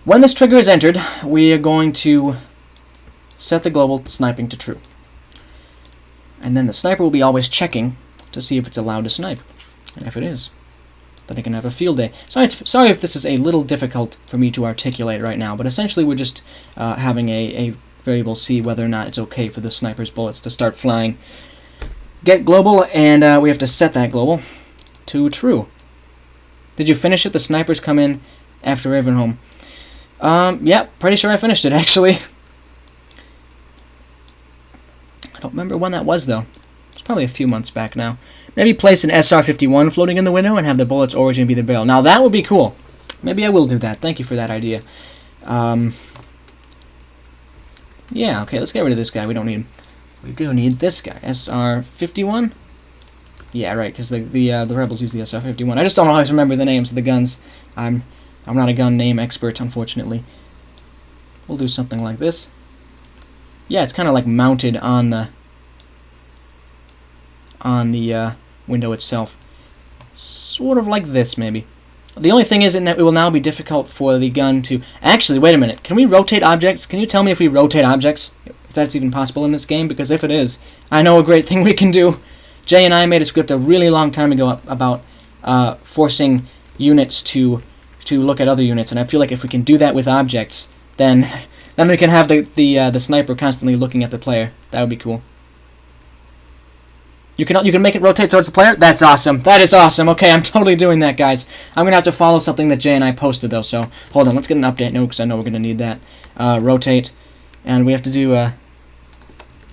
When this trigger is entered, we are going to set the global sniping to true. And then the sniper will be always checking to see if it's allowed to snipe. And if it is, then it can have a field day. Sorry if this is a little difficult for me to articulate right now, but essentially we're just having a variable see whether or not it's okay for the sniper's bullets to start flying. Get global, and we have to set that global to true. Did you finish it? The snipers come in after Ravenholm. Yeah, pretty sure I finished it, actually. I don't remember when that was, though. It's probably a few months back now. Maybe place an SR-51 floating in the window and have the bullet's origin be the barrel. Now, that would be cool. Maybe I will do that. Thank you for that idea. Yeah, okay, let's get rid of this guy. We don't need him. We do need this guy. SR-51? Yeah, right, because the rebels use the SR-51. I just don't always remember the names of the guns. I'm not a gun name expert, unfortunately. We'll do something like this. Yeah, it's kind of like mounted on the window itself. Sort of like this, maybe. The only thing is in that it will now be difficult for the gun to... Actually, wait a minute. Can we rotate objects? Can you tell me if we rotate objects? If that's even possible in this game? Because if it is, I know a great thing we can do. Jay and I made a script a really long time ago about forcing units to look at other units, and I feel like if we can do that with objects, then we can have the sniper constantly looking at the player. That would be cool. You can make it rotate towards the player? That's awesome. That is awesome. Okay, I'm totally doing that, guys. I'm going to have to follow something that Jay and I posted, though, so hold on. Let's get an update note, because I know we're going to need that. Rotate, and we have to do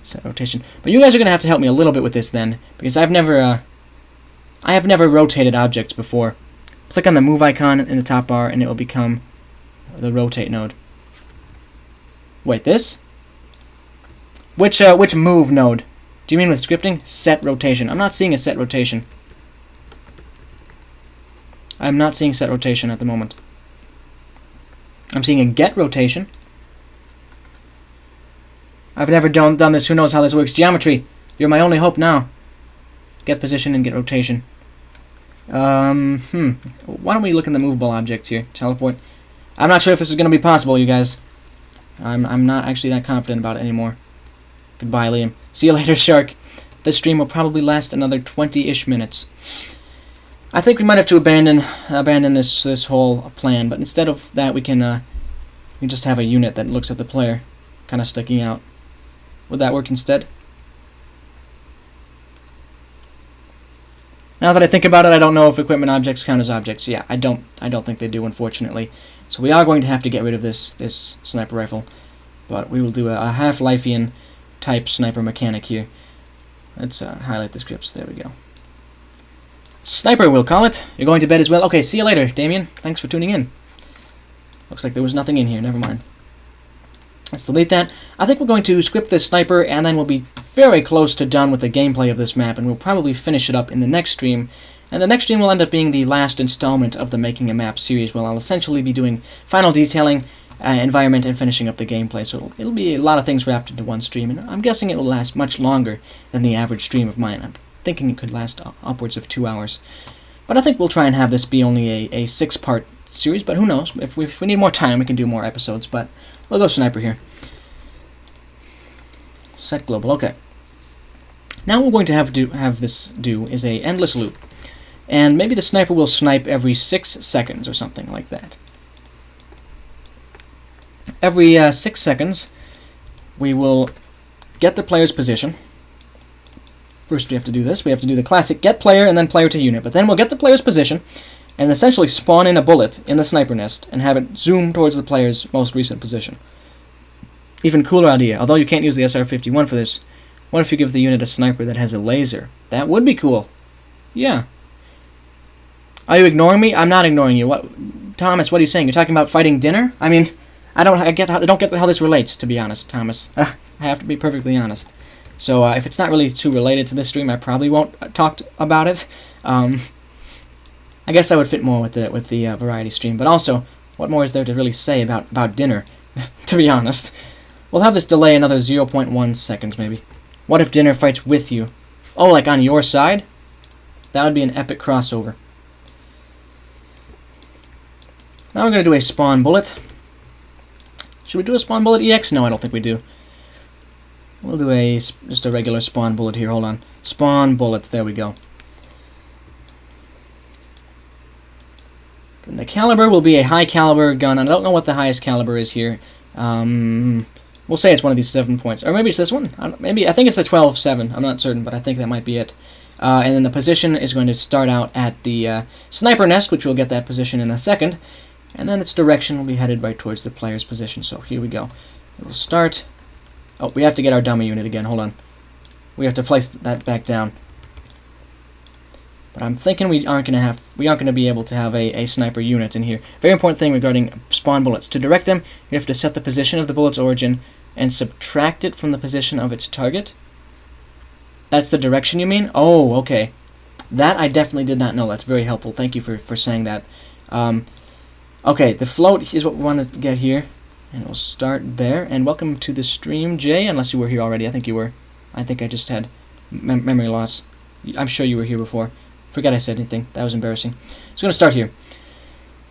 set rotation. But you guys are going to have to help me a little bit with this, then, because I have never rotated objects before. Click on the move icon in the top bar, and it will become the rotate node. Wait, this? Which move node? Do you mean with scripting? Set rotation. I'm not seeing a set rotation. I'm not seeing set rotation at the moment. I'm seeing a get rotation. I've never done this. Who knows how this works? Geometry. You're my only hope now. Get position and get rotation. Why don't we look in the movable objects here? Teleport. I'm not sure if this is going to be possible, you guys. I'm not actually that confident about it anymore. Goodbye, Liam. See you later, Shark. This stream will probably last another 20-ish minutes. I think we might have to abandon this whole plan, but instead of that, we can just have a unit that looks at the player, kind of sticking out. Would that work instead? Now that I think about it, I don't know if equipment objects count as objects. Yeah, I don't think they do, unfortunately. So we are going to have to get rid of this sniper rifle, but we will do a Half-Lifean type sniper mechanic here. Let's highlight the scripts. There we go. Sniper, we'll call it. You're going to bed as well. Okay, see you later, Damien. Thanks for tuning in. Looks like there was nothing in here. Never mind. Let's delete that. I think we're going to script this sniper, and then we'll be very close to done with the gameplay of this map, and we'll probably finish it up in the next stream. And the next stream will end up being the last installment of the Making a Map series, where I'll essentially be doing final detailing, environment, and finishing up the gameplay. So it'll be a lot of things wrapped into one stream, and I'm guessing it will last much longer than the average stream of mine. I'm thinking it could last upwards of 2 hours. But I think we'll try and have this be only a 6-part series, but who knows? If we need more time, we can do more episodes, but we'll go sniper here. Set global, okay. Now what we're going to have this do is a endless loop. And maybe the sniper will snipe every 6 seconds or something like that. Every 6 seconds, we will get the player's position. First we have to do this. We have to do the classic get player and then player to unit. But then we'll get the player's position and essentially spawn in a bullet in the sniper nest and have it zoom towards the player's most recent position. Even cooler idea. Although you can't use the SR-51 for this, what if you give the unit a sniper that has a laser? That would be cool. Yeah. Are you ignoring me? I'm not ignoring you. What, Thomas, what are you saying? You're talking about fighting dinner? I mean, I don't get how this relates, to be honest, Thomas. I have to be perfectly honest. So if it's not really too related to this stream, I probably won't talk about it. I guess that would fit more with the variety stream. But also, what more is there to really say about dinner? To be honest, we'll have this delay another 0.1 seconds maybe. What if dinner fights with you? Oh, like on your side? That would be an epic crossover. Now we're going to do a spawn bullet. Should we do a spawn bullet EX? No, I don't think we do. We'll do just a regular spawn bullet here. Hold on. Spawn bullet. There we go. And the caliber will be a high caliber gun. I don't know what the highest caliber is here. We'll say it's one of these 7 points. Or maybe it's this one. I think it's the 12-7. I'm not certain, but I think that might be it. And then the position is going to start out at the sniper nest, which we'll get that position in a second. And then its direction will be headed right towards the player's position. So here we go. We'll start. Oh, we have to get our dummy unit again. Hold on. We have to place that back down. But I'm thinking we aren't going to be able to have a sniper unit in here. Very important thing regarding spawn bullets. To direct them, you have to set the position of the bullet's origin and subtract it from the position of its target. That's the direction you mean? Oh, okay. That I definitely did not know. That's very helpful. Thank you for saying that. Okay, the float is what we want to get here. And we'll start there. And welcome to the stream, Jay, unless you were here already. I think you were. I think I just had memory loss. I'm sure you were here before. Forget I said anything. That was embarrassing. So I'm going to start here.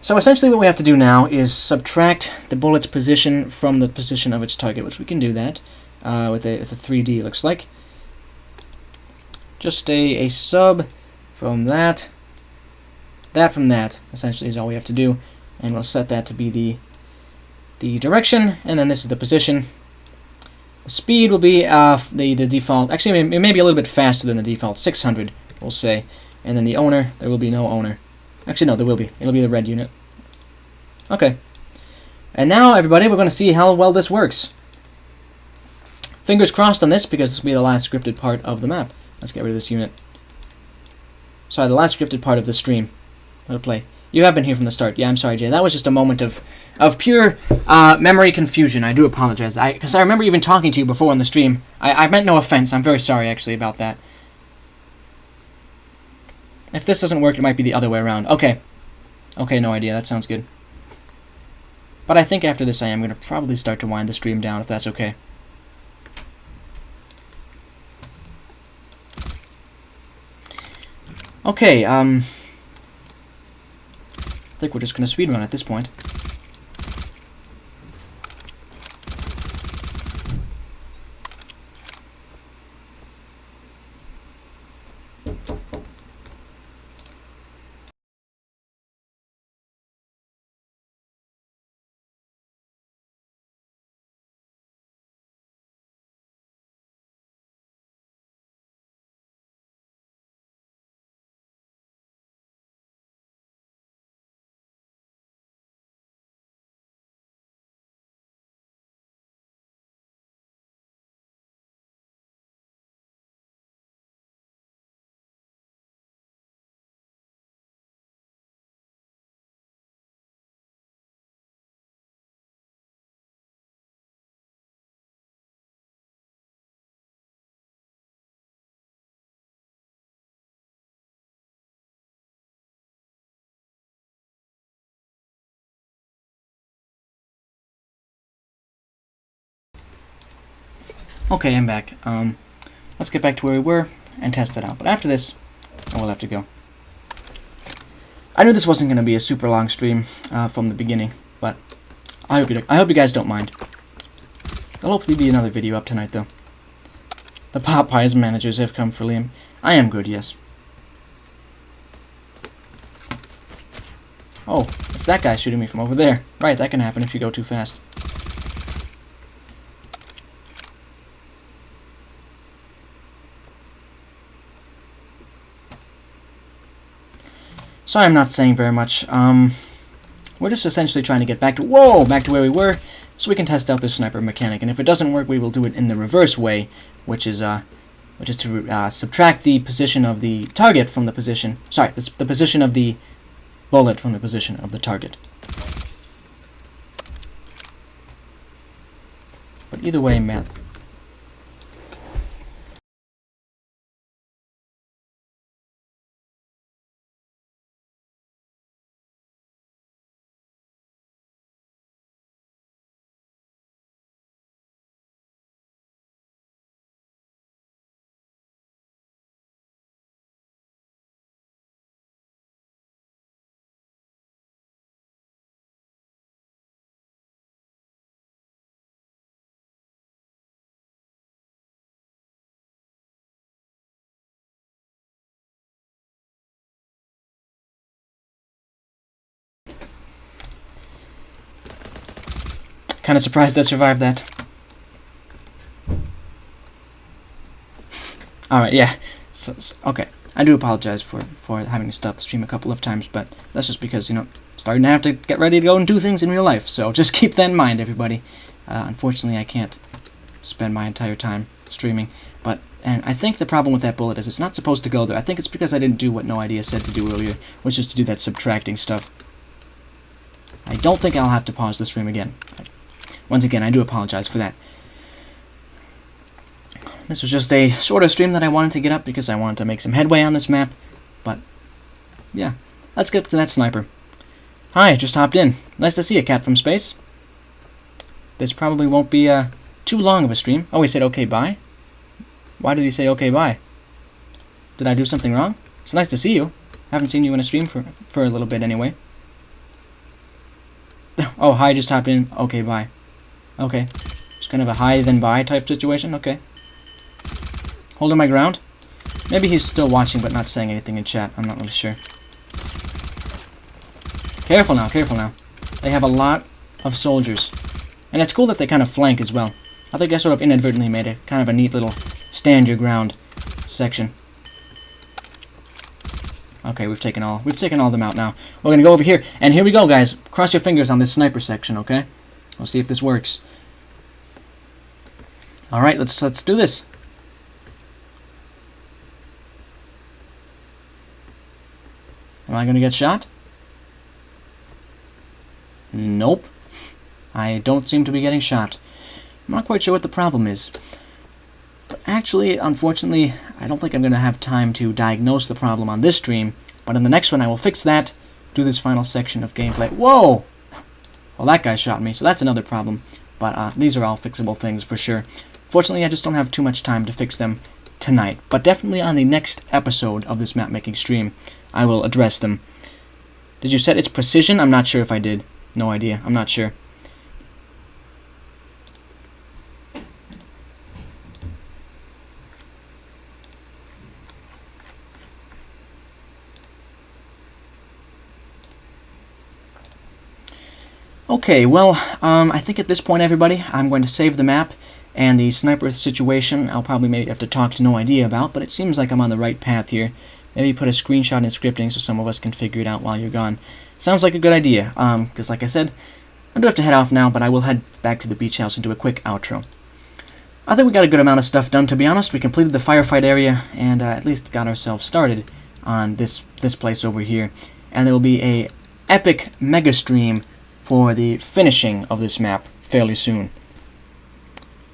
So essentially what we have to do now is subtract the bullet's position from the position of its target, which we can do that with a 3D, looks like. Just a sub from that. That from that, essentially, is all we have to do. And we'll set that to be the direction, and then this is the position. The speed will be the default. Actually, it may be a little bit faster than the default. 600, we'll say. And then the owner, there will be no owner. Actually, no, there will be. It'll be the red unit. Okay. And now, everybody, we're going to see how well this works. Fingers crossed on this, because this will be the last scripted part of the map. Let's get rid of this unit. Sorry, the last scripted part of the stream. Let it play. You have been here from the start. Yeah, I'm sorry, Jay. That was just a moment of pure memory confusion. I do apologize. Because I remember even talking to you before on the stream. I meant no offense. I'm very sorry, actually, about that. If this doesn't work, it might be the other way around. Okay. Okay, no idea. That sounds good. But I think after this, I am going to probably start to wind the stream down, if that's okay. Okay, I think we're just going to speedrun at this point. Okay, I'm back. Let's get back to where we were and test it out. But after this, I will have to go. I knew this wasn't going to be a super long stream from the beginning, but I hope you guys don't mind. There'll hopefully be another video up tonight, though. The Popeyes managers have come for Liam. I am good, yes. Oh, it's that guy shooting me from over there. Right, that can happen if you go too fast. Sorry I'm not saying very much. We're just essentially trying to get back to where we were, so we can test out this sniper mechanic. And if it doesn't work, we will do it in the reverse way, which is to subtract the position of the target from the position. Sorry, the position of the bullet from the position of the target. But either way, man. Kind of surprised I survived that. Alright, yeah. So, okay. I do apologize for having to stop the stream a couple of times, but that's just because, you know, starting to have to get ready to go and do things in real life. So just keep that in mind, everybody. Unfortunately, I can't spend my entire time streaming. And I think the problem with that bullet is it's not supposed to go there. I think it's because I didn't do what No Idea said to do earlier, which is to do that subtracting stuff. I don't think I'll have to pause the stream again. Once again, I do apologize for that. This was just a sort of stream that I wanted to get up because I wanted to make some headway on this map. But, yeah. Let's get to that sniper. Hi, just hopped in. Nice to see you, cat from space. This probably won't be too long of a stream. Oh, he said okay, bye? Why did he say okay, bye? Did I do something wrong? It's nice to see you. Haven't seen you in a stream for a little bit anyway. Oh, hi, just hopped in. Okay, bye. Okay. Just kind of a hi then bye type situation. Okay. Holding my ground. Maybe he's still watching but not saying anything in chat. I'm not really sure. Careful now, careful now. They have a lot of soldiers. And it's cool that they kind of flank as well. I think I sort of inadvertently made it kind of a neat little stand your ground section. Okay, we've taken all of them out now. We're gonna go over here, and here we go, guys. Cross your fingers on this sniper section, okay? We'll see if this works. All right, let's do this. Am I gonna get shot? Nope. I don't seem to be getting shot. I'm not quite sure what the problem is. But actually, unfortunately, I don't think I'm going to have time to diagnose the problem on this stream, but in the next one I will fix that, do this final section of gameplay. Whoa! Well, that guy shot me, so that's another problem. But these are all fixable things for sure. Fortunately, I just don't have too much time to fix them tonight. But definitely on the next episode of this map-making stream, I will address them. Did you set its precision? I'm not sure if I did. No idea. I'm not sure. Okay, well, I think at this point, everybody, I'm going to save the map, and the sniper situation I'll probably maybe have to talk to No Idea about, but it seems like I'm on the right path here. Maybe put a screenshot in scripting so some of us can figure it out while you're gone. Sounds like a good idea, because like I said, I do have to head off now, but I will head back to the beach house and do a quick outro. I think we got a good amount of stuff done, to be honest. We completed the firefight area, and at least got ourselves started on this place over here. And there will be a epic mega stream for the finishing of this map fairly soon.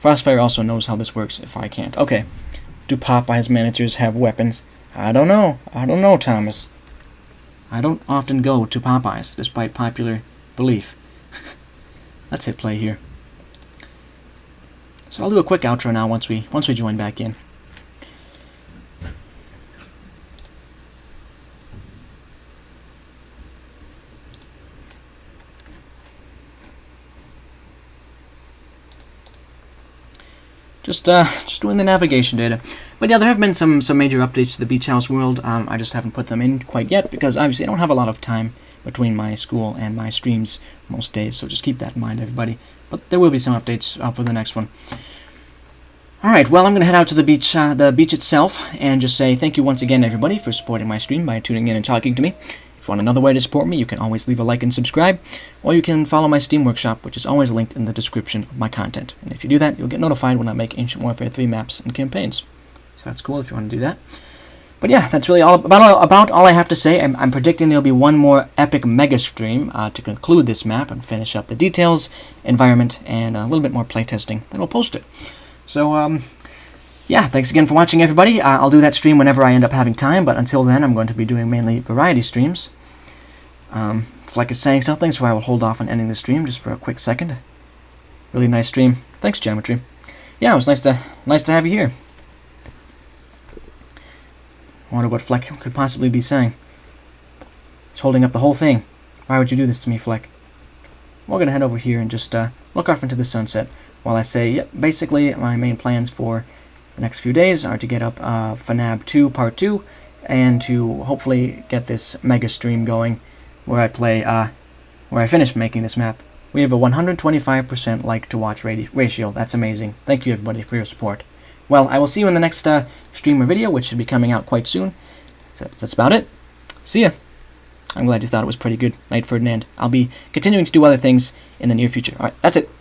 Frostfire also knows how this works if I can't. Okay. Do Popeye's managers have weapons? I don't know. I don't know, Thomas. I don't often go to Popeye's, despite popular belief. Let's hit play here. So I'll do a quick outro now once we join back in. Just doing the navigation data. But yeah, there have been some major updates to the Beach House world. I just haven't put them in quite yet because obviously I don't have a lot of time between my school and my streams most days, so just keep that in mind, everybody. But there will be some updates for the next one. Alright, well, I'm going to head out to the beach itself, and just say thank you once again, everybody, for supporting my stream by tuning in and talking to me. If If you want another way to support me, you can always leave a like and subscribe, or you can follow my Steam Workshop, which is always linked in the description of my content. And if you do that, you'll get notified when I make Ancient Warfare 3 maps and campaigns. So that's cool if you want to do that. But yeah, that's really about all I have to say. I'm predicting there'll be one more epic mega stream to conclude this map and finish up the details, environment, and a little bit more playtesting. Then we'll post it. So, yeah, thanks again for watching, everybody. I'll do that stream whenever I end up having time, but until then, I'm going to be doing mainly variety streams. Fleck is saying something, so I will hold off on ending the stream just for a quick second. Really nice stream. Thanks, Geometry. Yeah, it was nice to have you here. I wonder what Fleck could possibly be saying. He's holding up the whole thing. Why would you do this to me, Fleck? We're going to head over here and just look off into the sunset while I say, yep, basically my main plans for the next few days are to get up FNAB 2 Part 2 and to hopefully get this mega stream going where I play, where I finish making this map. We have a 125% like to watch ratio. That's amazing. Thank you, everybody, for your support. Well, I will see you in the next stream or video, which should be coming out quite soon. That's about it. See ya. I'm glad you thought it was pretty good, Knight Ferdinand. I'll be continuing to do other things in the near future. Alright, that's it.